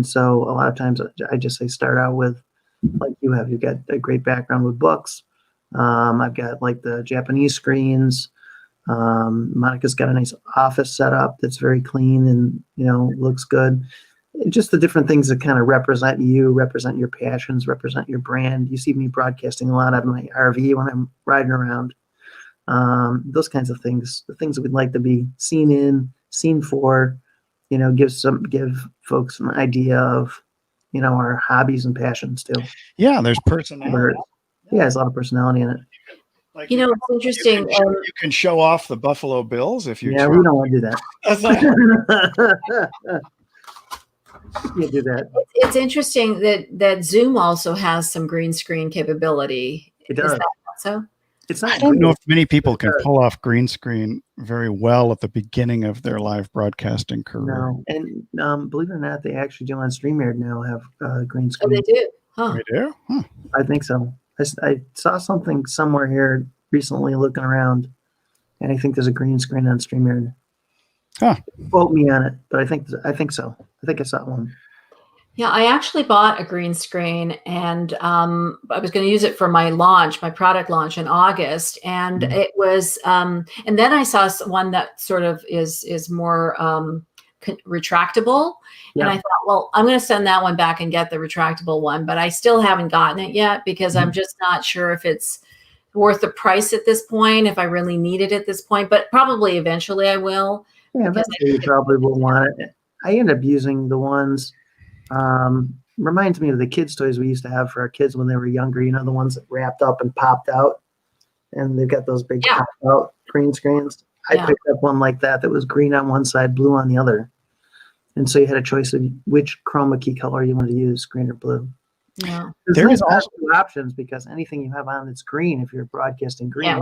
Speaker 1: so a lot of times I just say start out with, like you have, you've got a great background with books. I've got like the Japanese screens. Monica's got a nice office setup that's very clean and, looks good. Just the different things that kind of represent you, represent your passions, represent your brand. You see me broadcasting a lot out of my RV when I'm riding around. Those kinds of things, the things that we'd like to be seen for, give folks an idea of, our hobbies and passions too.
Speaker 2: Yeah, there's personality.
Speaker 1: Yeah, there's a lot of personality in it.
Speaker 3: Like, it's interesting.
Speaker 2: You can show off the Buffalo Bills if you.
Speaker 1: Yeah, we don't want to do that. You do that.
Speaker 3: It's interesting that Zoom also has some green screen capability.
Speaker 1: It does.
Speaker 3: Is that not so?
Speaker 1: It's not.
Speaker 2: I don't know if many people can pull off green screen very well at the beginning of their live broadcasting career.
Speaker 1: No, and believe it or not, they actually do on StreamYard now have green screen.
Speaker 3: Oh, they do. Huh.
Speaker 2: They do? Huh.
Speaker 1: I think so. I saw something somewhere here recently looking around, and I think there's a green screen on StreamYard.
Speaker 2: Huh.
Speaker 1: Quote me on it, but I think so. I think I saw one.
Speaker 3: Yeah, I actually bought a green screen, and I was going to use it for my product launch in August, and it was. And then I saw one that sort of is more retractable, and I thought, well, I'm going to send that one back and get the retractable one, but I still haven't gotten it yet because I'm just not sure if it's worth the price at this point, if I really need it at this point, but probably eventually I will.
Speaker 1: Yeah, eventually you probably will want it. I end up using the ones. Reminds me of the kids' toys we used to have for our kids when they were younger. The ones that wrapped up and popped out, and they've got those big popped out green screens. I picked up one like that was green on one side, blue on the other, and so you had a choice of which chroma key color you wanted to use, green or blue.
Speaker 3: Yeah,
Speaker 1: there is also options because anything you have on that's green, if you're broadcasting green,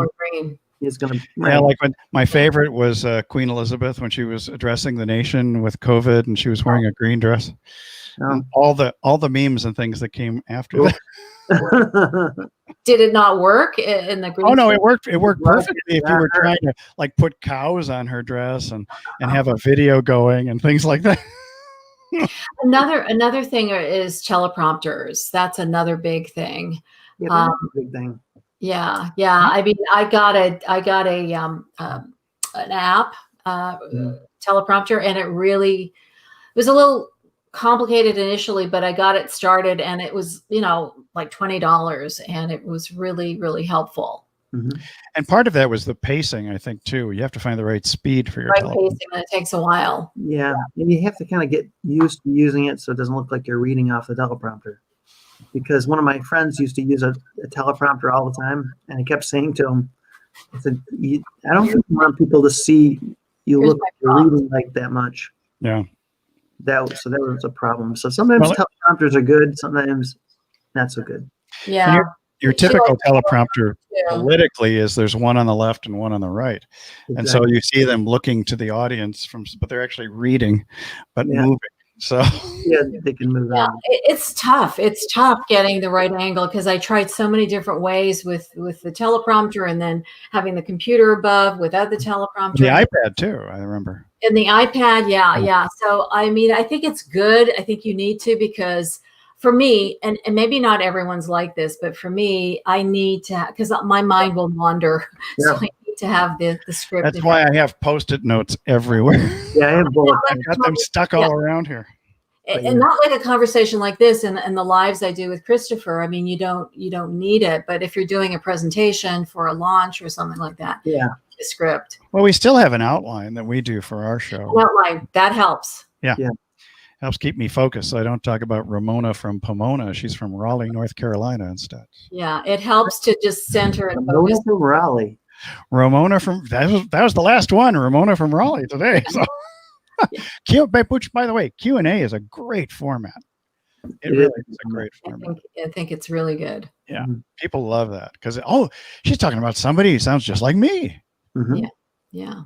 Speaker 1: is going to.
Speaker 2: Yeah, like when my favorite was Queen Elizabeth when she was addressing the nation with COVID, and she was wearing a green dress. All the memes and things that came after that.
Speaker 3: Did it not work in the green?
Speaker 2: Oh no, it worked. It worked perfectly if you were trying to like put cows on her dress and have a video going and things like that.
Speaker 3: Another thing is teleprompters. That's another big thing.
Speaker 1: Yeah, that's a big thing.
Speaker 3: Yeah. I mean, I got an app teleprompter, and it was a little complicated initially, but I got it started, and it was like $20, and it was really, really helpful.
Speaker 1: Mm-hmm.
Speaker 2: And part of that was the pacing, I think, too. You have to find the right speed for your
Speaker 3: pacing, and it takes a while.
Speaker 1: Yeah, and you have to kind of get used to using it so it doesn't look like you're reading off the teleprompter. Because one of my friends used to use a teleprompter all the time, and I kept saying to him, I said, I don't think you want people to see you look like you're reading like that much.
Speaker 2: Yeah.
Speaker 1: That was a problem. So sometimes teleprompters are good, sometimes not so good.
Speaker 3: Yeah.
Speaker 2: Your typical teleprompter politically is there's one on the left and one on the right. Exactly. And so you see them looking to the audience but they're actually reading, but moving. So
Speaker 1: yeah, they can move on.
Speaker 3: It's tough. It's tough getting the right angle because I tried so many different ways with the teleprompter and then having the computer above without the teleprompter.
Speaker 2: The iPad too, I remember.
Speaker 3: And the iPad, yeah. So I mean, I think it's good. I think you need to because for me, and maybe not everyone's like this, but for me, I need to because my mind will wander. Yeah. So I need to have the script.
Speaker 2: That's why I have Post-it notes everywhere.
Speaker 1: Yeah, I have both.
Speaker 2: I've got them stuck all around here.
Speaker 3: And not like a conversation like this and the lives I do with Christopher. I mean, you don't need it, but if you're doing a presentation for a launch or something like that, a script.
Speaker 2: Well, we still have an outline that we do for our show.
Speaker 3: An outline that helps.
Speaker 2: Yeah. Helps keep me focused so I don't talk about Ramona from Pomona. She's from Raleigh, North Carolina instead.
Speaker 3: Yeah, it helps to just center and
Speaker 1: Ramona
Speaker 3: focus.
Speaker 1: from Raleigh.
Speaker 2: Ramona from that was the last one. Ramona from Raleigh today. So by the way, Q&A is a great format. It really is a great format.
Speaker 3: I think it's really good.
Speaker 2: Yeah, people love that because she's talking about somebody who sounds just like me.
Speaker 1: Mm-hmm.
Speaker 3: Yeah.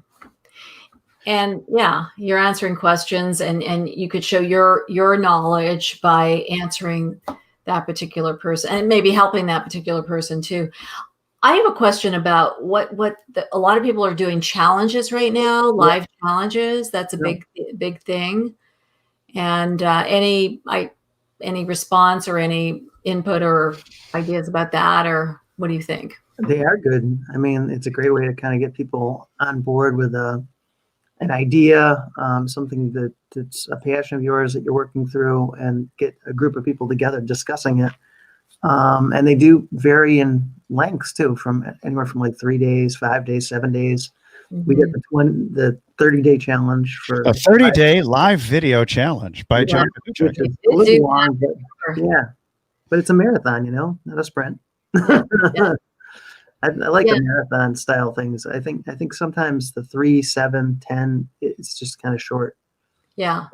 Speaker 3: And yeah, you're answering questions, and you could show your knowledge by answering that particular person and maybe helping that particular person too. I have a question about a lot of people are doing challenges right now, live challenges. That's a big thing. And any response or any input or ideas about that, or what do you think?
Speaker 1: They are good. I mean, it's a great way to kind of get people on board with an idea, something that's a passion of yours that you're working through, and get a group of people together discussing it. And they do vary in lengths too, from anywhere from like 3 days, 5 days, 7 days. We get the 30-day challenge for
Speaker 2: a 30-day live video challenge by John Paduchak.
Speaker 1: Which is a little long, but it's a marathon, not a sprint. I like the marathon style things. I think sometimes the 3, 7, 10, it's just kind of short.
Speaker 3: Yeah.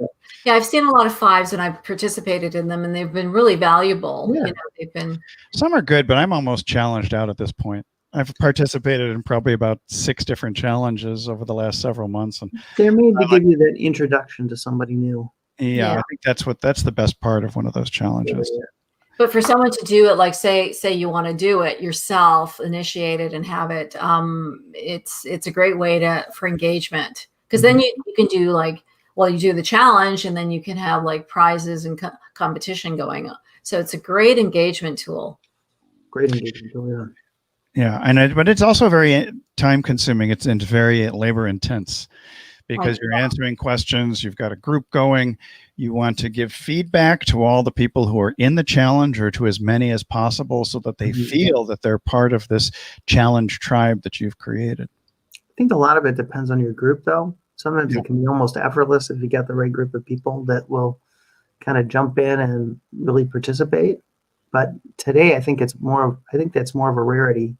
Speaker 3: I've seen a lot of 5s, and I've participated in them, and they've been really valuable.
Speaker 1: Yeah.
Speaker 3: They've been.
Speaker 2: Some are good, but I'm almost challenged out at this point. I've participated in probably about 6 different challenges over the last several months, and
Speaker 1: they're made to give you that introduction to somebody new.
Speaker 2: Yeah, I think that's the best part of one of those challenges.
Speaker 1: Yeah.
Speaker 3: But for someone to do it, like say you want to do it yourself, initiate it and have it, it's a great way for engagement, because then you can do you do the challenge, and then you can have like prizes and competition going on. So it's a great engagement tool.
Speaker 1: Great engagement tool, yeah.
Speaker 2: Yeah, but it's also very time consuming. It's very labor intense, because you're answering questions. You've got a group going. You want to give feedback to all the people who are in the challenge, or to as many as possible, so that they feel that they're part of this challenge tribe that you've created.
Speaker 1: I think a lot of it depends on your group, though. Sometimes it can be almost effortless if you got the right group of people that will kind of jump in and really participate. But today, I think that's more of a rarity.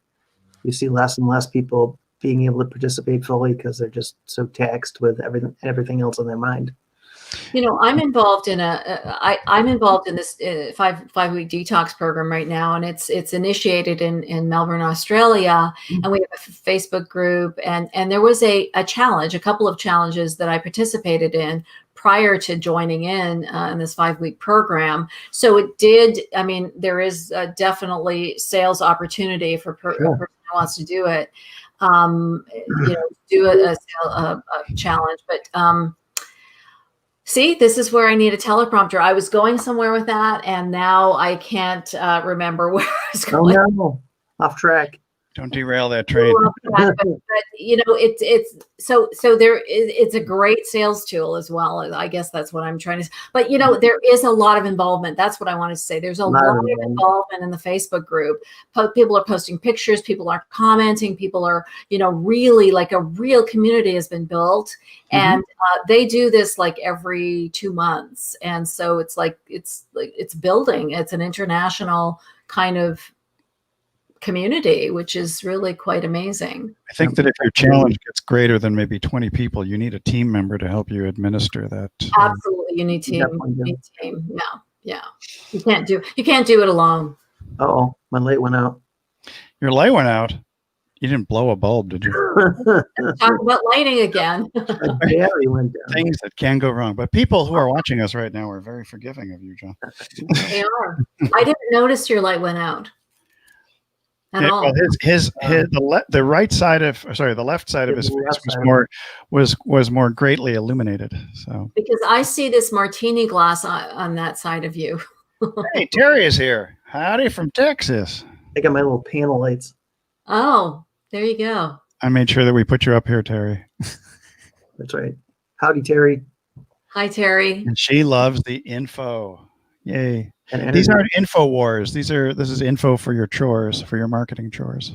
Speaker 1: You see less and less people being able to participate fully because they're just so taxed with everything else on their mind.
Speaker 3: I'm involved in I'm involved in this 5-week detox program right now, and it's initiated in Melbourne, Australia, and we have a Facebook group, and there was a challenge, a couple of challenges that I participated in prior to joining in this 5-week program. So it did. I mean, there is definitely sales opportunity for a person who wants to do it. Do a challenge, but. See, this is where I need a teleprompter. I was going somewhere with that, and now I can't remember where I was going.
Speaker 1: Oh no, off track.
Speaker 2: Don't derail that train.
Speaker 3: But it's a great sales tool as well. I guess that's what I'm trying to say. But there is a lot of involvement. That's what I wanted to say. There's a lot of involvement in the Facebook group. People are posting pictures. People are commenting. People are, really like a real community has been built. And they do this like every 2 months. And so it's building. It's an international kind of community, which is really quite amazing.
Speaker 2: I think that if your challenge gets greater than maybe 20 people, you need a team member to help you administer that.
Speaker 3: Absolutely, you need team. You need team. Yeah. You can't do it alone.
Speaker 1: Uh-oh, my light went out.
Speaker 2: Your light went out. You didn't blow a bulb, did you?
Speaker 3: Talk about lighting again.
Speaker 1: Battery went down.
Speaker 2: Things that can go wrong. But people who are watching us right now are very forgiving of you, John.
Speaker 3: They are. I didn't notice your light went out.
Speaker 2: Well, the right side of, the left side of his face was more greatly illuminated. So
Speaker 3: because I see this martini glass on that side of you.
Speaker 2: Hey, Terry is here. Howdy from Texas.
Speaker 1: I got my little panel lights.
Speaker 3: Oh, there you go.
Speaker 2: I made sure that we put you up here, Terry.
Speaker 1: That's right. Howdy, Terry.
Speaker 3: Hi, Terry.
Speaker 2: And she loves the info. Yay.
Speaker 1: And
Speaker 2: these aren't info wars. This is info for your chores, for your marketing chores.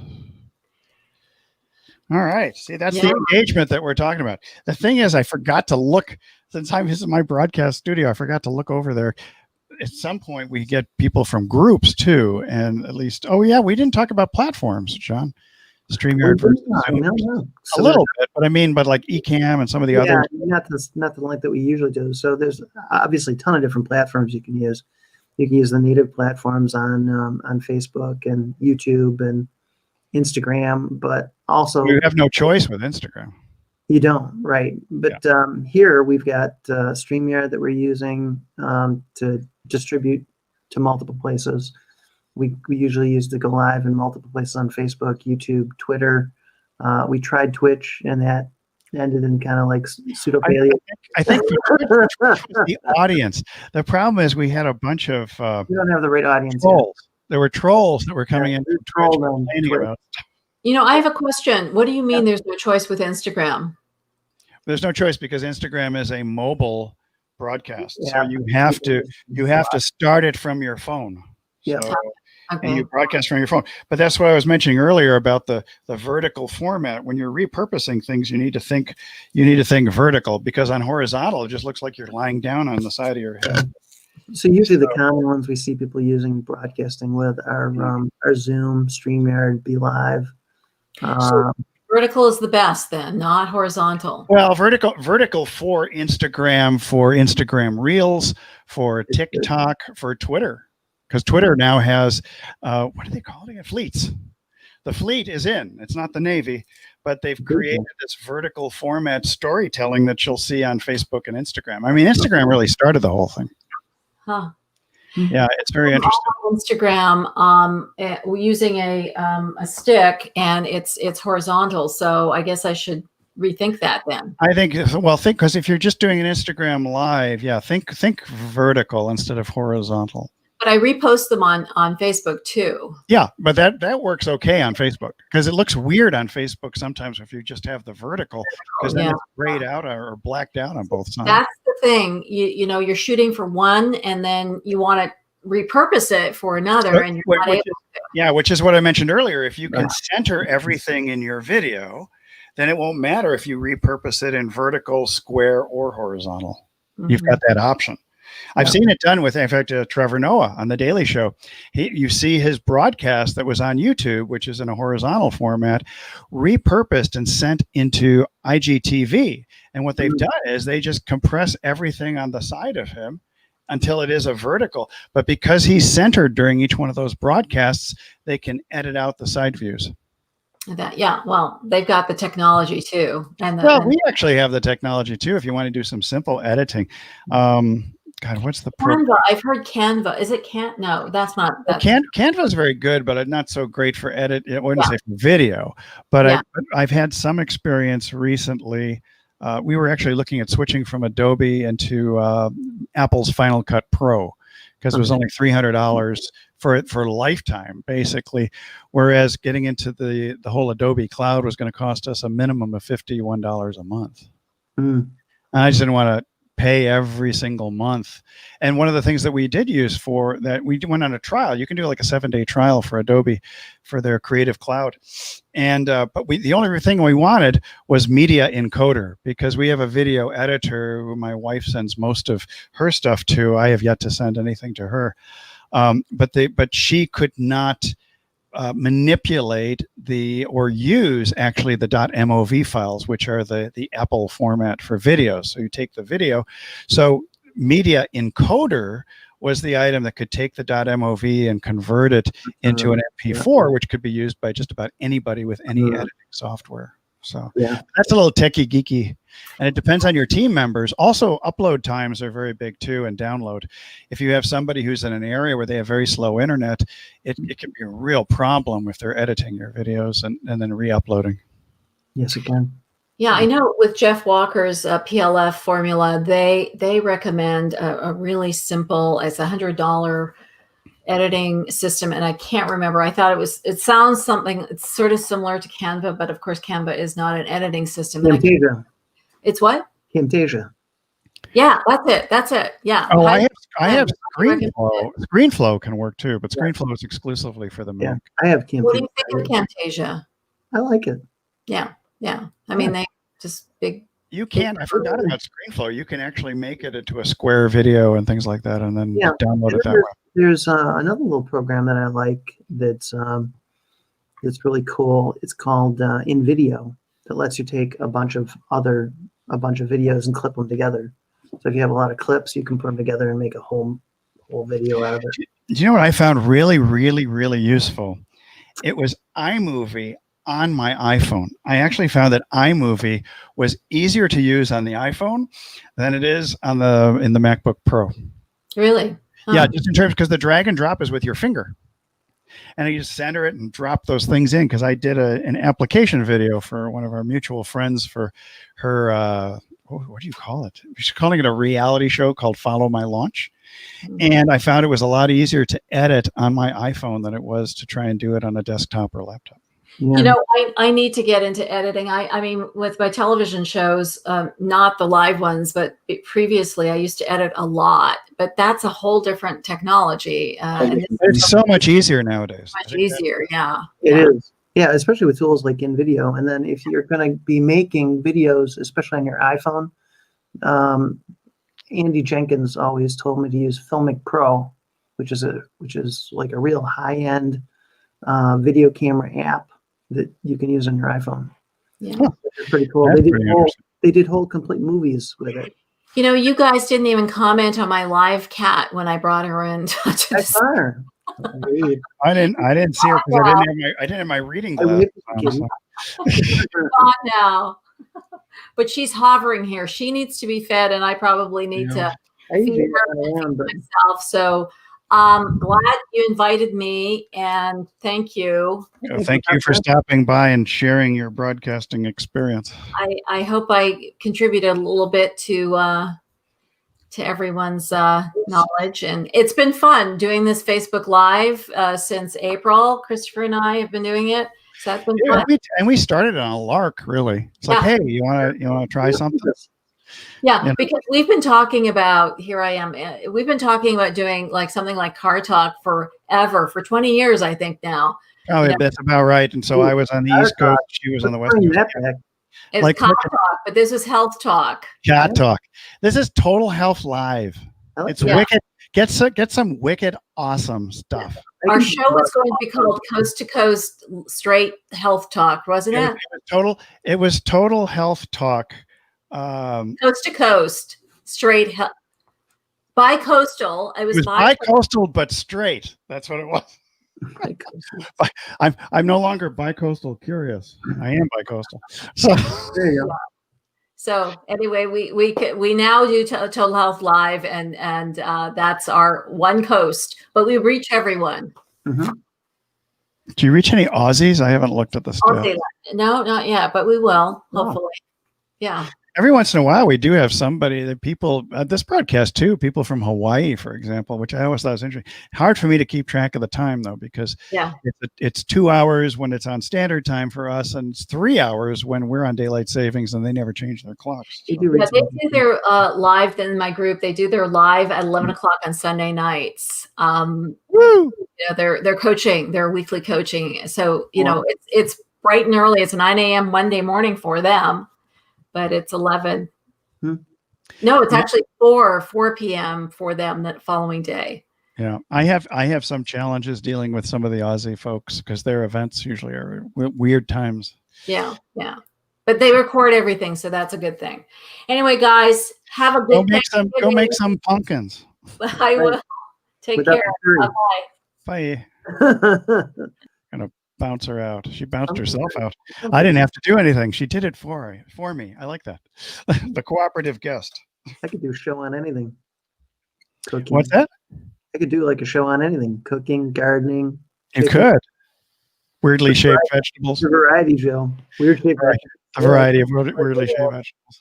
Speaker 2: All right. See, that's the engagement that we're talking about. The thing is, I forgot to look, since I'm in my broadcast studio, I forgot to look over there. At some point, we get people from groups too. And at least, we didn't talk about platforms, John. StreamYard versus Zoom.
Speaker 1: No.
Speaker 2: A little bit, but like Ecamm and some of the others.
Speaker 1: Not the like that we usually do. So there's obviously a ton of different platforms you can use. You can use the native platforms on Facebook and YouTube and Instagram, but also
Speaker 2: you have no choice with Instagram.
Speaker 1: You don't, right? But here we've got StreamYard that we're using to distribute to multiple places. We usually use to go live in multiple places on Facebook, YouTube, Twitter. We tried Twitch, and that ended in kind of like pseudo failure.
Speaker 2: I think the audience. The problem is we had a bunch of
Speaker 1: we don't have the right audience.
Speaker 2: Trolls. There were trolls that were coming in
Speaker 1: Twitch complaining
Speaker 2: about.
Speaker 3: I have a question. What do you mean there's no choice with Instagram?
Speaker 2: There's no choice because Instagram is a mobile broadcast. So you have to start it from your phone.
Speaker 1: Yeah.
Speaker 2: So, and you broadcast from your phone. But that's what I was mentioning earlier about the vertical format. When you're repurposing things, you need to think vertical, because on horizontal, it just looks like you're lying down on the side of your head.
Speaker 1: So usually the common ones we see people using broadcasting with are Zoom, StreamYard, BeLive.
Speaker 3: So vertical is the best then, not horizontal.
Speaker 2: Well, vertical for Instagram Reels, for TikTok, for Twitter, because Twitter now has what do they call it? Fleets. The fleet is in. It's not the Navy, but they've created this vertical format storytelling that you'll see on Facebook and Instagram. I mean, Instagram really started the whole thing.
Speaker 3: Huh.
Speaker 2: Yeah, it's very interesting.
Speaker 3: Instagram, using a stick, and it's horizontal. So I guess I should rethink that then.
Speaker 2: I think because if you're just doing an Instagram live, think vertical instead of horizontal.
Speaker 3: But I repost them on Facebook too.
Speaker 2: Yeah, but that works okay on Facebook, because it looks weird on Facebook sometimes if you just have the vertical, because then it's grayed out or blacked out on both sides.
Speaker 3: That's the thing. You're shooting for one, and then you want to repurpose it for another, and you're not able to.
Speaker 2: Yeah, which is what I mentioned earlier. If you can center everything in your video, then it won't matter if you repurpose it in vertical, square, or horizontal. Mm-hmm. You've got that option. I've seen it done with, in fact, Trevor Noah on The Daily Show. You see his broadcast that was on YouTube, which is in a horizontal format, repurposed and sent into IGTV. And what they've done is they just compress everything on the side of him until it is a vertical. But because he's centered during each one of those broadcasts, they can edit out the side views.
Speaker 3: Well, they've got the technology too.
Speaker 2: We actually have the technology too if you want to do some simple editing. God, what's the
Speaker 3: Canva? I've heard Canva. Is it Canva? No, that's not.
Speaker 2: Canva is very good, but not so great for edit. I wouldn't say for video, but I've had some experience recently. We were actually looking at switching from Adobe into Apple's Final Cut Pro, because it was only $300 for lifetime, basically. Whereas getting into the whole Adobe cloud was going to cost us a minimum of $51 a month. And I just didn't want to pay every single month. And one of the things that we did use for that, we went on a trial. You can do like a 7-day trial for Adobe for their Creative Cloud. And but the only thing we wanted was Media Encoder, because we have a video editor who my wife sends most of her stuff to. I have yet to send anything to her. But she could not manipulate or use actually the .mov files, which are the Apple format for videos. So you take the video. So Media Encoder was the item that could take the .mov and convert it into an MP4, which could be used by just about anybody with any editing software. So that's a little techie geeky, and it depends on your team members. Also, upload times are very big too, and download. If you have somebody who's in an area where they have very slow internet, it can be a real problem if they're editing your videos and then re-uploading.
Speaker 1: Yes, it can.
Speaker 3: Yeah, I know with Jeff Walker's PLF formula, they recommend a really simple, it's $100 editing system, and I can't remember. I thought it sounds something, it's sort of similar to Canva, but of course Canva is not an editing system.
Speaker 1: Camtasia.
Speaker 3: It's what?
Speaker 1: Camtasia.
Speaker 3: Yeah, that's it. Yeah.
Speaker 2: Oh, I have ScreenFlow. ScreenFlow can work too, but ScreenFlow is exclusively for the Mac.
Speaker 1: Yeah, I have Camtasia.
Speaker 3: What do you think of Camtasia?
Speaker 1: I like it.
Speaker 3: Yeah. I mean, they just big.
Speaker 2: You can. I forgot about ScreenFlow. You can actually make it into a square video and things like that, and then download it that way.
Speaker 1: There's another little program that I like that's really cool. It's called InVideo, that lets you take a bunch of videos and clip them together. So if you have a lot of clips, you can put them together and make a whole video out of it.
Speaker 2: Do you know what I found really, really, really useful? It was iMovie on my iPhone. I actually found that iMovie was easier to use on the iPhone than it is in the MacBook Pro.
Speaker 3: Really? Huh.
Speaker 2: Yeah, just in terms, because the drag and drop is with your finger. And you just center it and drop those things in. Because I did an application video for one of our mutual friends for her, what do you call it? She's calling it a reality show called Follow My Launch. And I found it was a lot easier to edit on my iPhone than it was to try and do it on a desktop or laptop.
Speaker 1: Yeah.
Speaker 3: You know, I need to get into editing. I mean, with my television shows, not the live ones, but previously I used to edit a lot. But that's a whole different technology. And
Speaker 2: It's so much easier nowadays.
Speaker 3: much easier. Yeah.
Speaker 1: It is. Yeah, especially with tools like InVideo. And then if you're going to be making videos, especially on your iPhone, Andy Jenkins always told me to use Filmic Pro, which is like a real high-end video camera app that you can use on your iPhone.
Speaker 3: Yeah.
Speaker 1: It's pretty cool. They did whole complete movies with it.
Speaker 3: You know, you guys didn't even comment on my live cat when I brought her in.
Speaker 1: I saw her.
Speaker 2: I didn't see her because I didn't have my reading glasses on.
Speaker 3: She's gone now. But she's hovering here. She needs to be fed, and I probably need to feed her myself. So glad you invited me, and thank you.
Speaker 2: Thank you for stopping by and sharing your broadcasting experience.
Speaker 3: I hope I contributed a little bit to everyone's knowledge, and it's been fun doing this Facebook Live since April. Christopher and I have been doing it. So that's been fun.
Speaker 2: And we started on a lark, really. It's like, hey, you want to try something?
Speaker 3: Yeah, because we've been talking about, here I am, we've been talking about doing like something like Car Talk forever, for 20 years, I think now.
Speaker 2: Oh, that's about right. And so I was on the East Coast, she was on the West Coast.
Speaker 3: It's like Car Talk, but this is Health Talk.
Speaker 2: Cat Talk. This is Total Health Live. It's wicked. Get some wicked awesome stuff.
Speaker 3: Our show was going to be called Coast to Coast Straight Health Talk, wasn't it?
Speaker 2: It was Total Health Talk.
Speaker 3: Coast to Coast Straight Health. Bi-coastal. It was
Speaker 2: bi-coastal, but straight. That's what it was. I'm no longer bi-coastal curious. I am bi-coastal. So
Speaker 1: there you go.
Speaker 3: So anyway, we now do Total Health Live, and that's our one coast, but we reach everyone.
Speaker 1: Mm-hmm.
Speaker 2: Do you reach any Aussies? I haven't looked at the stuff.
Speaker 3: No, not yet, but we will hopefully. Yeah.
Speaker 2: Every once in a while, we do have somebody that people, this broadcast too, people from Hawaii, for example, which I always thought was interesting. Hard for me to keep track of the time, though, because it's 2 hours when it's on standard time for us, and it's 3 hours when we're on daylight savings, and they never change their clocks. So.
Speaker 3: Yeah, they do their live, in my group, they do their live at 11 o'clock on Sunday nights.
Speaker 2: Woo!
Speaker 3: You know, they're coaching, their weekly coaching. So, you know, it's bright and early. It's 9 a.m. Monday morning for them. But it's 11. No, it's actually 4 p.m. for them that following day.
Speaker 2: Yeah, I have some challenges dealing with some of the Aussie folks because their events usually are weird times.
Speaker 3: Yeah. But they record everything, so that's a good thing. Anyway, guys, have a good day.
Speaker 2: Go make some pumpkins.
Speaker 3: I will. Take care.
Speaker 2: Bye. Gonna bounce her out. She bounced herself out. I didn't have to do anything. She did it for me. I like that. The cooperative guest.
Speaker 1: I could do a show on anything. Cooking.
Speaker 2: What's that?
Speaker 1: I could do like a show on anything. Cooking, gardening.
Speaker 2: You could. Weirdly shaped vegetables.
Speaker 1: The variety show. Weird shaped vegetables.
Speaker 2: A variety of weirdly shaped vegetables.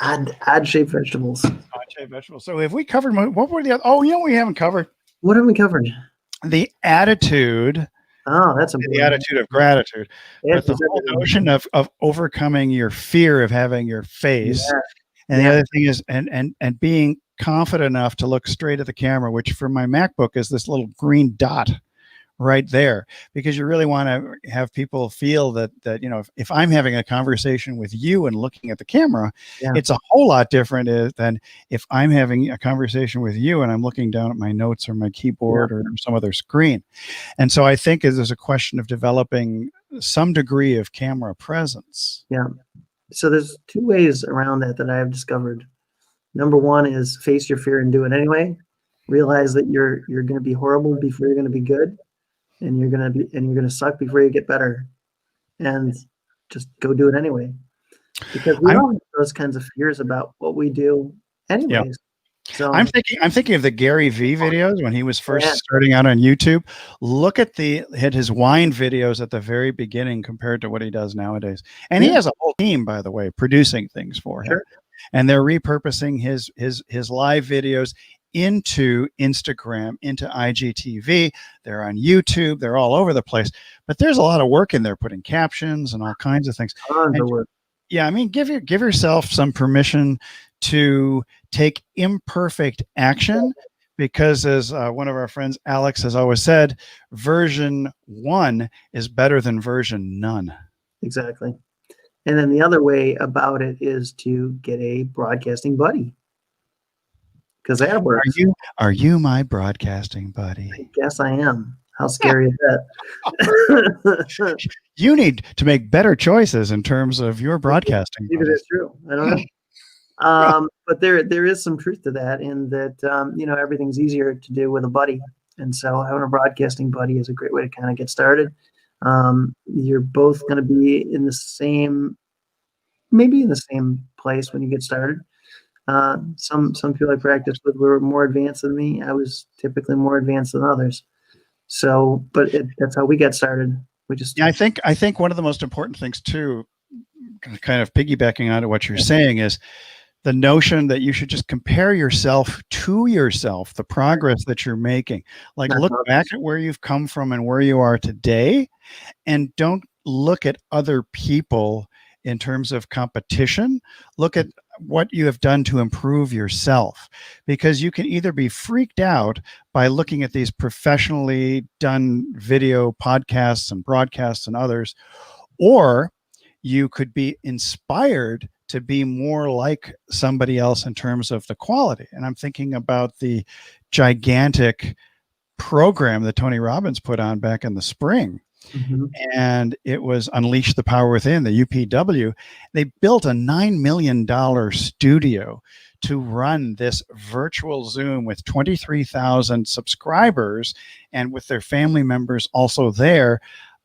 Speaker 1: Odd shaped vegetables.
Speaker 2: Odd shaped vegetables. So have we covered, what were the other, we haven't covered.
Speaker 1: What have we covered?
Speaker 2: The attitude.
Speaker 1: Oh, that's important.
Speaker 2: The attitude of gratitude. But the whole notion of overcoming your fear of having your face. Yeah. And the other thing is, and being confident enough to look straight at the camera, which for my MacBook is this little green dot right there, because you really want to have people feel that you know, if I'm having a conversation with you and looking at the camera, it's a whole lot different than if I'm having a conversation with you and I'm looking down at my notes or my keyboard or some other screen. And so I think there's a question of developing some degree of camera presence.
Speaker 1: Yeah. So there's 2 ways around that I have discovered. Number one is face your fear and do it anyway. Realize that you're going to be horrible before you're going to be good. and you're gonna suck before you get better, and just go do it anyway. Because we
Speaker 2: I'm
Speaker 1: all have those kinds of fears about what we do
Speaker 2: yeah.
Speaker 1: anyways. So
Speaker 2: I'm thinking of the Gary V videos when he was first
Speaker 1: yeah,
Speaker 2: starting out on YouTube. Look at his wine videos at the very beginning compared to what he does nowadays. And he
Speaker 1: yeah,
Speaker 2: has a whole team, by the way, producing things for him.
Speaker 1: sure.
Speaker 2: And they're repurposing his live videos into Instagram, into IGTV. They're on YouTube. They're all over the place. But there's a lot of work in there, putting captions and all kinds of things.
Speaker 1: Tons
Speaker 2: And
Speaker 1: of work.
Speaker 2: yeah, I mean, give yourself some permission to take imperfect action, because as one of our friends Alex has always said, version 1 is better than version none.
Speaker 1: Exactly. And then the other way about it is to get a broadcasting buddy, because that works.
Speaker 2: Are you my broadcasting
Speaker 1: I
Speaker 2: buddy?
Speaker 1: guess I am. How scary is that?
Speaker 2: You need to make better choices in terms of your broadcasting
Speaker 1: Maybe
Speaker 2: buddies.
Speaker 1: that's true. I don't know. But there is some truth to that, in that everything's easier to do with a buddy, and so having a broadcasting buddy is a great way to kind of get started. You're both going to be in the same, maybe in the same place when you get started. Some people I practiced with were more advanced than me. I was typically more advanced than others. So, but that's how we got started. We just
Speaker 2: Yeah, I think one of the most important things too, kind of piggybacking onto what you're saying, is the notion that you should just compare yourself to yourself, the progress that you're making. Like,
Speaker 1: Not
Speaker 2: look
Speaker 1: others.
Speaker 2: back at where you've come from and where you are today, and don't look at other people in terms of competition. Look at what you have done to improve yourself, because you can either be freaked out by looking at these professionally done video podcasts and broadcasts and others, or you could be inspired to be more like somebody else in terms of the quality. And I'm thinking about the gigantic program that Tony Robbins put on back in the spring.
Speaker 1: Mhm.
Speaker 2: And it was Unleash the Power Within, the UPW. They built a $9 million studio to run this virtual Zoom with 23,000 subscribers, and with their family members also there.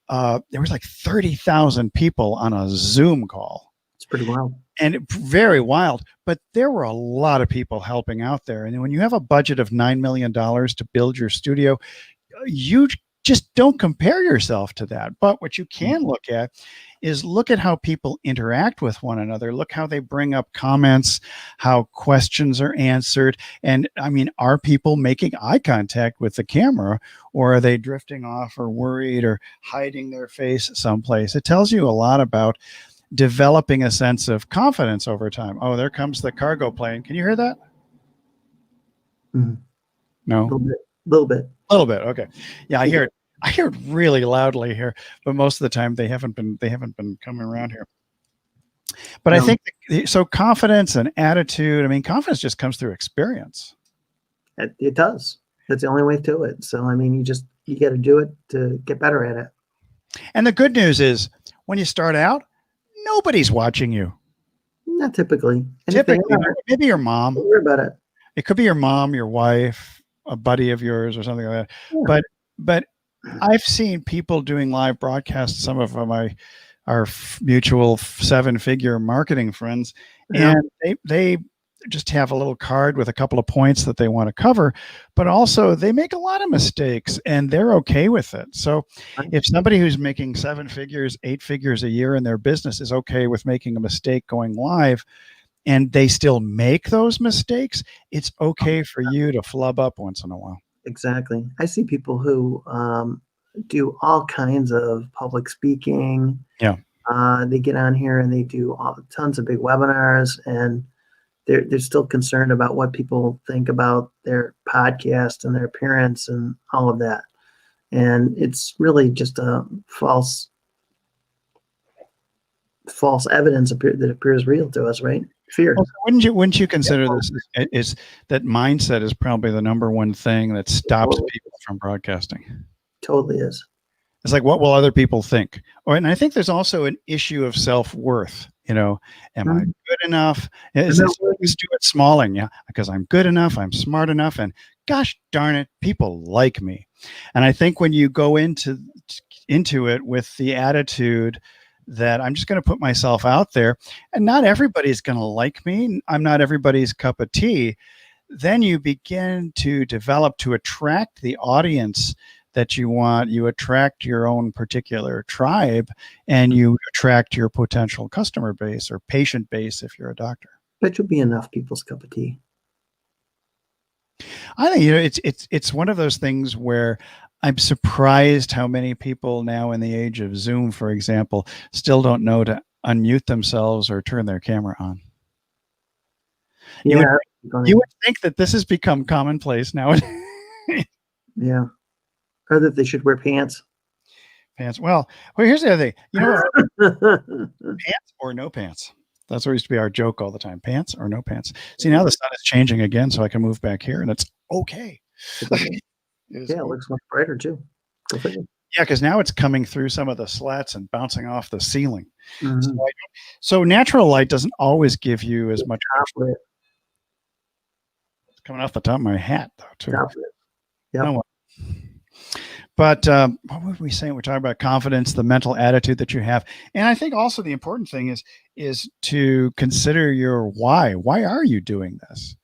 Speaker 2: There was like 30,000 people on a Zoom call.
Speaker 1: It's pretty wild.
Speaker 2: And very wild, but there were a lot of people helping out there. And when you have a budget of $9 million to build your studio, you just don't compare yourself to that. But what you can look at is look at how people interact with one another. Look how they bring up comments, how questions are answered. And I mean, are people making eye contact with the camera, or are they drifting off or worried or hiding their face someplace? It tells you a lot about developing a sense of confidence over time. Oh, there comes the cargo plane. Can you hear that?
Speaker 1: Mhm.
Speaker 2: No?
Speaker 1: Little bit.
Speaker 2: A little bit. Okay. Yeah, I hear it. I hear it really loudly here, but most of the time they haven't been coming around here. But I
Speaker 1: No.
Speaker 2: think so. Confidence and attitude. I mean, confidence just comes through experience.
Speaker 1: It does. That's the only way to it. So, I mean, you got to do it to get better at it.
Speaker 2: And the good news is, when you start out, nobody's watching you.
Speaker 1: Not typically. And if they
Speaker 2: Typically,
Speaker 1: are,
Speaker 2: maybe your mom.
Speaker 1: don't worry about it.
Speaker 2: It could be your mom, your wife, a buddy of yours, or something like that.
Speaker 1: Yeah.
Speaker 2: But I've seen people doing live broadcasts. Some of our mutual 7-figure marketing friends,
Speaker 1: Yeah.
Speaker 2: and they just have a little card with a couple of points that they want to cover, but also they make a lot of mistakes and they're okay with it. So if somebody who's making 7 figures, 8 figures a year in their business is okay with making a mistake going live, and they still make those mistakes, it's okay for you to flub up once in a while.
Speaker 1: Exactly. I see people who do all kinds of public speaking.
Speaker 2: Yeah.
Speaker 1: They get on here and they do tons of big webinars, and they're still concerned about what people think about their podcast and their appearance and all of that. And it's really just a false evidence that appears real to us, right? Fear.
Speaker 2: Well, wouldn't you consider this is that mindset is probably the number one thing that stops people from broadcasting?
Speaker 1: Totally is.
Speaker 2: It's like, what will other people think? And I think there's also an issue of self-worth Am I
Speaker 1: Mhm.
Speaker 2: good enough?
Speaker 1: And that way-
Speaker 2: Stuart Smalling, yeah, because I'm good enough, I'm smart enough, and gosh darn it, people like me. And I think when you go into it with the attitude that I'm just going to put myself out there, and not everybody's going to like me, I'm not everybody's cup of tea, then you begin to develop to attract the audience that you want. You attract your own particular tribe, and you attract your potential customer base or patient base if you're a doctor.
Speaker 1: that should be enough people's cup of tea.
Speaker 2: I think it's one of those things where I'm surprised how many people now in the age of Zoom, for example, still don't know to unmute themselves or turn their camera on.
Speaker 1: Yeah,
Speaker 2: You would think that this has become commonplace now.
Speaker 1: yeah. Or that they should wear pants.
Speaker 2: Pants. Well, here's the other thing. Pants or no pants? That's what used to be our joke all the time. Pants or no pants? See, now the sun is changing again, so I can move back here, and it's okay.
Speaker 1: It looks much brighter too. Go figure.
Speaker 2: Yeah, because now it's coming through some of the slats and bouncing off the ceiling.
Speaker 1: Mhm.
Speaker 2: So natural light doesn't always give you as much.
Speaker 1: Top
Speaker 2: It's coming off the top of my hat, though, too.
Speaker 1: lit. Yep.
Speaker 2: Oh, well. But what were we saying? We're talking about confidence, the mental attitude that you have. And I think also the important thing is to consider your why. Why are you doing this?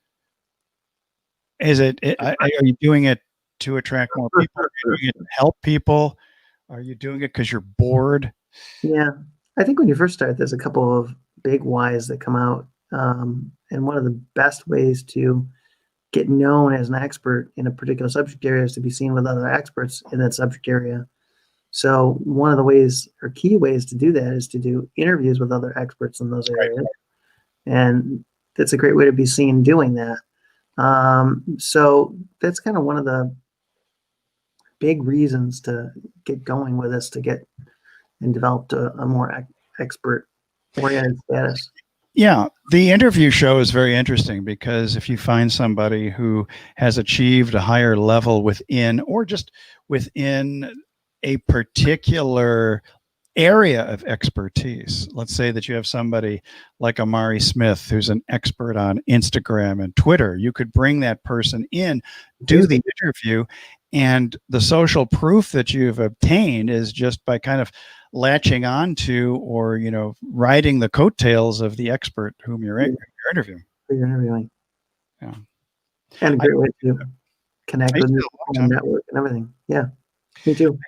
Speaker 2: Are you doing it to attract more people? Are you doing it to help people? Are you doing it because you're bored?
Speaker 1: Yeah. I think when you first start, there's a couple of big whys that come out. And one of the best ways to get known as an expert in a particular subject area is to be seen with other experts in that subject area. So one of the ways or key ways to do that is to do interviews with other experts in those areas. Right. And that's a great way to be seen doing that. So that's kind of one of the big reasons to get going with this, to get and develop a more expert oriented status.
Speaker 2: Yeah, the interview show is very interesting because if you find somebody who has achieved a higher level within or just within a particular area of expertise, let's say that you have somebody like Amari Smith, who's an expert on Instagram and Twitter, you could bring that person in, do the interview, and the social proof that you've obtained is just by kind of latching on to or riding the coattails of the expert whom you're interviewing.
Speaker 1: Yeah. And a great way to connect with the network and everything. Yeah, me too.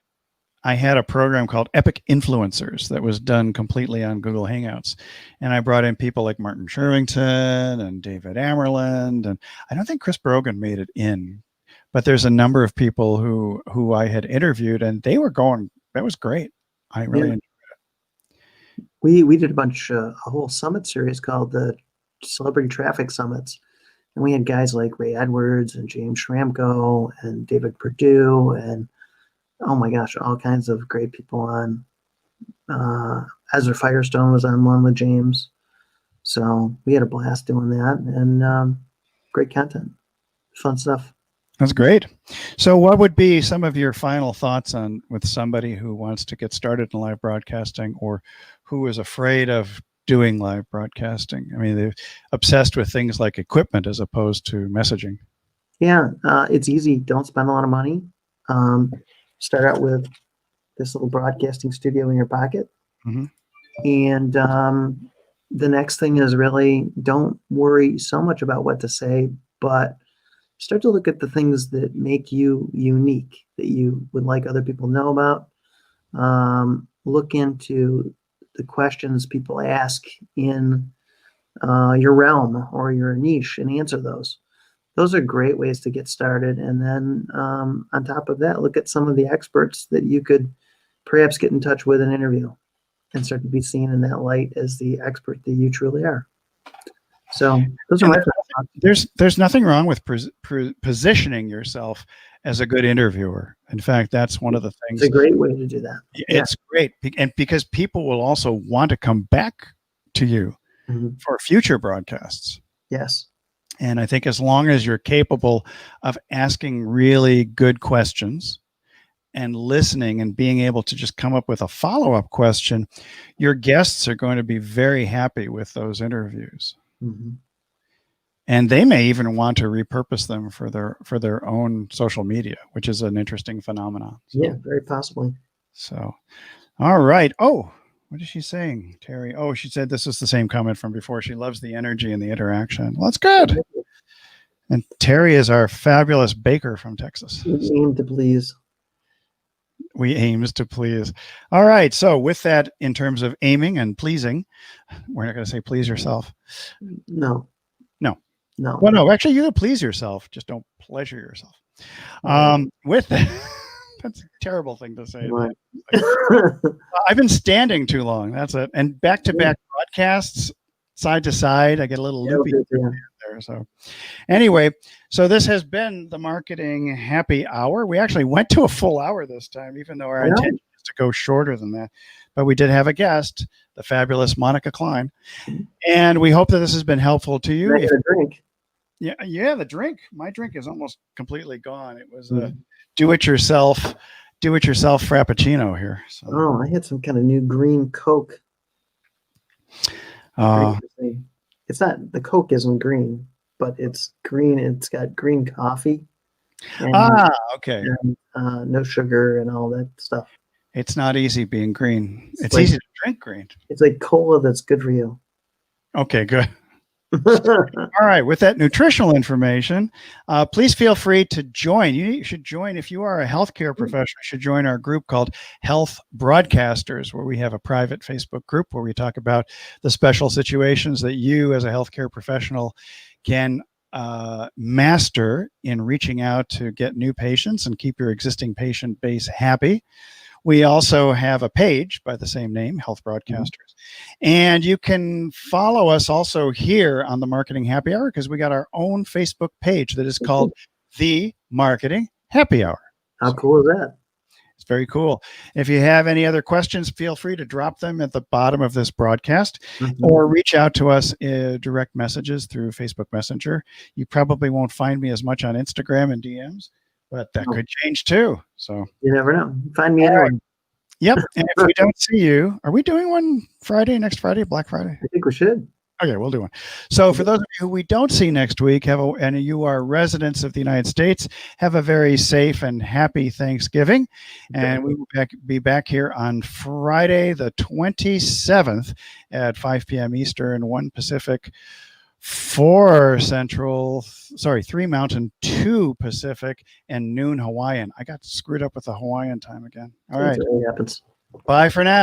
Speaker 2: I had a program called Epic Influencers that was done completely on Google Hangouts. And I brought in people like Martin Sherrington and David Amerland. And I don't think Chris Brogan made it in, but there's a number of people who I had interviewed and they were going, that was great. I really enjoyed it.
Speaker 1: We did a whole summit series called the Celebrity Traffic Summits. And we had guys like Ray Edwards and James Schramko and David Perdue and, oh my gosh, all kinds of great people on. Ezra Firestone was on one with James. So we had a blast doing that, and great content, fun stuff.
Speaker 2: That's great. So what would be some of your final thoughts on with somebody who wants to get started in live broadcasting or who is afraid of doing live broadcasting? I mean, they're obsessed with things like equipment as opposed to messaging.
Speaker 1: Yeah, it's easy. Don't spend a lot of money. Start out with this little broadcasting studio in your pocket.
Speaker 2: Mm-hmm.
Speaker 1: And the next thing is really don't worry so much about what to say, but start to look at the things that make you unique, that you would like other people to know about. Look into the questions people ask in your realm or your niche and answer those. Those are great ways to get started. And then on top of that, look at some of the experts that you could perhaps get in touch with and interview and start to be seen in that light as the expert that you truly are. So those are my
Speaker 2: thoughts. There's nothing wrong with positioning yourself as a good interviewer. In fact, that's one of the things.
Speaker 1: It's a great way to do that.
Speaker 2: It's great. And because people will also want to come back to you for future broadcasts.
Speaker 1: Yes.
Speaker 2: And I think as long as you're capable of asking really good questions and listening and being able to just come up with a follow-up question, your guests are going to be very happy with those interviews.
Speaker 1: Mm-hmm.
Speaker 2: And they may even want to repurpose them for their own social media, which is an interesting phenomenon. So,
Speaker 1: Yeah, very possibly.
Speaker 2: So, all right. Oh, what is she saying, Terry? Oh, she said this is the same comment from before. She loves the energy and the interaction. Well, that's good. And Terry is our fabulous baker from Texas.
Speaker 1: We aim to please.
Speaker 2: We aims to please. All right. So with that, in terms of aiming and pleasing, we're not going to say please yourself.
Speaker 1: No.
Speaker 2: Well, no, actually, you can please yourself. Just don't pleasure yourself. With that, that's a terrible thing to say.
Speaker 1: Right.
Speaker 2: I've been standing too long. That's it. And back-to-back broadcasts, side to side. I get a little loopy there. So anyway, so this has been the Marketing Happy Hour. We actually went to a full hour this time, even though our intention is to go shorter than that. But we did have a guest, the fabulous Monica Klein. And we hope that this has been helpful to you.
Speaker 1: A drink.
Speaker 2: Yeah, the drink. My drink is almost completely gone. It was a do-it-yourself frappuccino here. So.
Speaker 1: Oh, I had some kind of new green Coke. It's not, the Coke isn't green, but it's green. It's got green coffee. And,
Speaker 2: okay.
Speaker 1: And, no sugar and all that stuff.
Speaker 2: It's not easy being green. It's like, easy to drink green. It's
Speaker 1: like cola that's good for you.
Speaker 2: Okay, good. All right. With that nutritional information, please feel free to join. You should join if you are a healthcare professional. You should join our group called Health Broadcasters, where we have a private Facebook group where we talk about the special situations that you as a healthcare professional can master in reaching out to get new patients and keep your existing patient base happy. We also have a page by the same name, Health Broadcasters. And you can follow us also here on the Marketing Happy Hour because we got our own Facebook page that is called The Marketing Happy Hour.
Speaker 1: How cool is that?
Speaker 2: It's very cool. If you have any other questions, feel free to drop them at the bottom of this broadcast or reach out to us in direct messages through Facebook Messenger. You probably won't find me as much on Instagram and DMs. But that could change too. So
Speaker 1: you never know. Find me anywhere.
Speaker 2: Yep. And if we don't see you, are we doing one next Friday, Black Friday?
Speaker 1: I think we should.
Speaker 2: Okay, we'll do one. So for those of you who we don't see next week, and you are residents of the United States, have a very safe and happy Thanksgiving. And we will be back here on Friday, the 27th at 5 p.m. Eastern, 1 Pacific, 4 Central, 3 Mountain, 2 Pacific, and noon Hawaiian. I got screwed up with the Hawaiian time again. All right.
Speaker 1: It happens.
Speaker 2: Bye for now.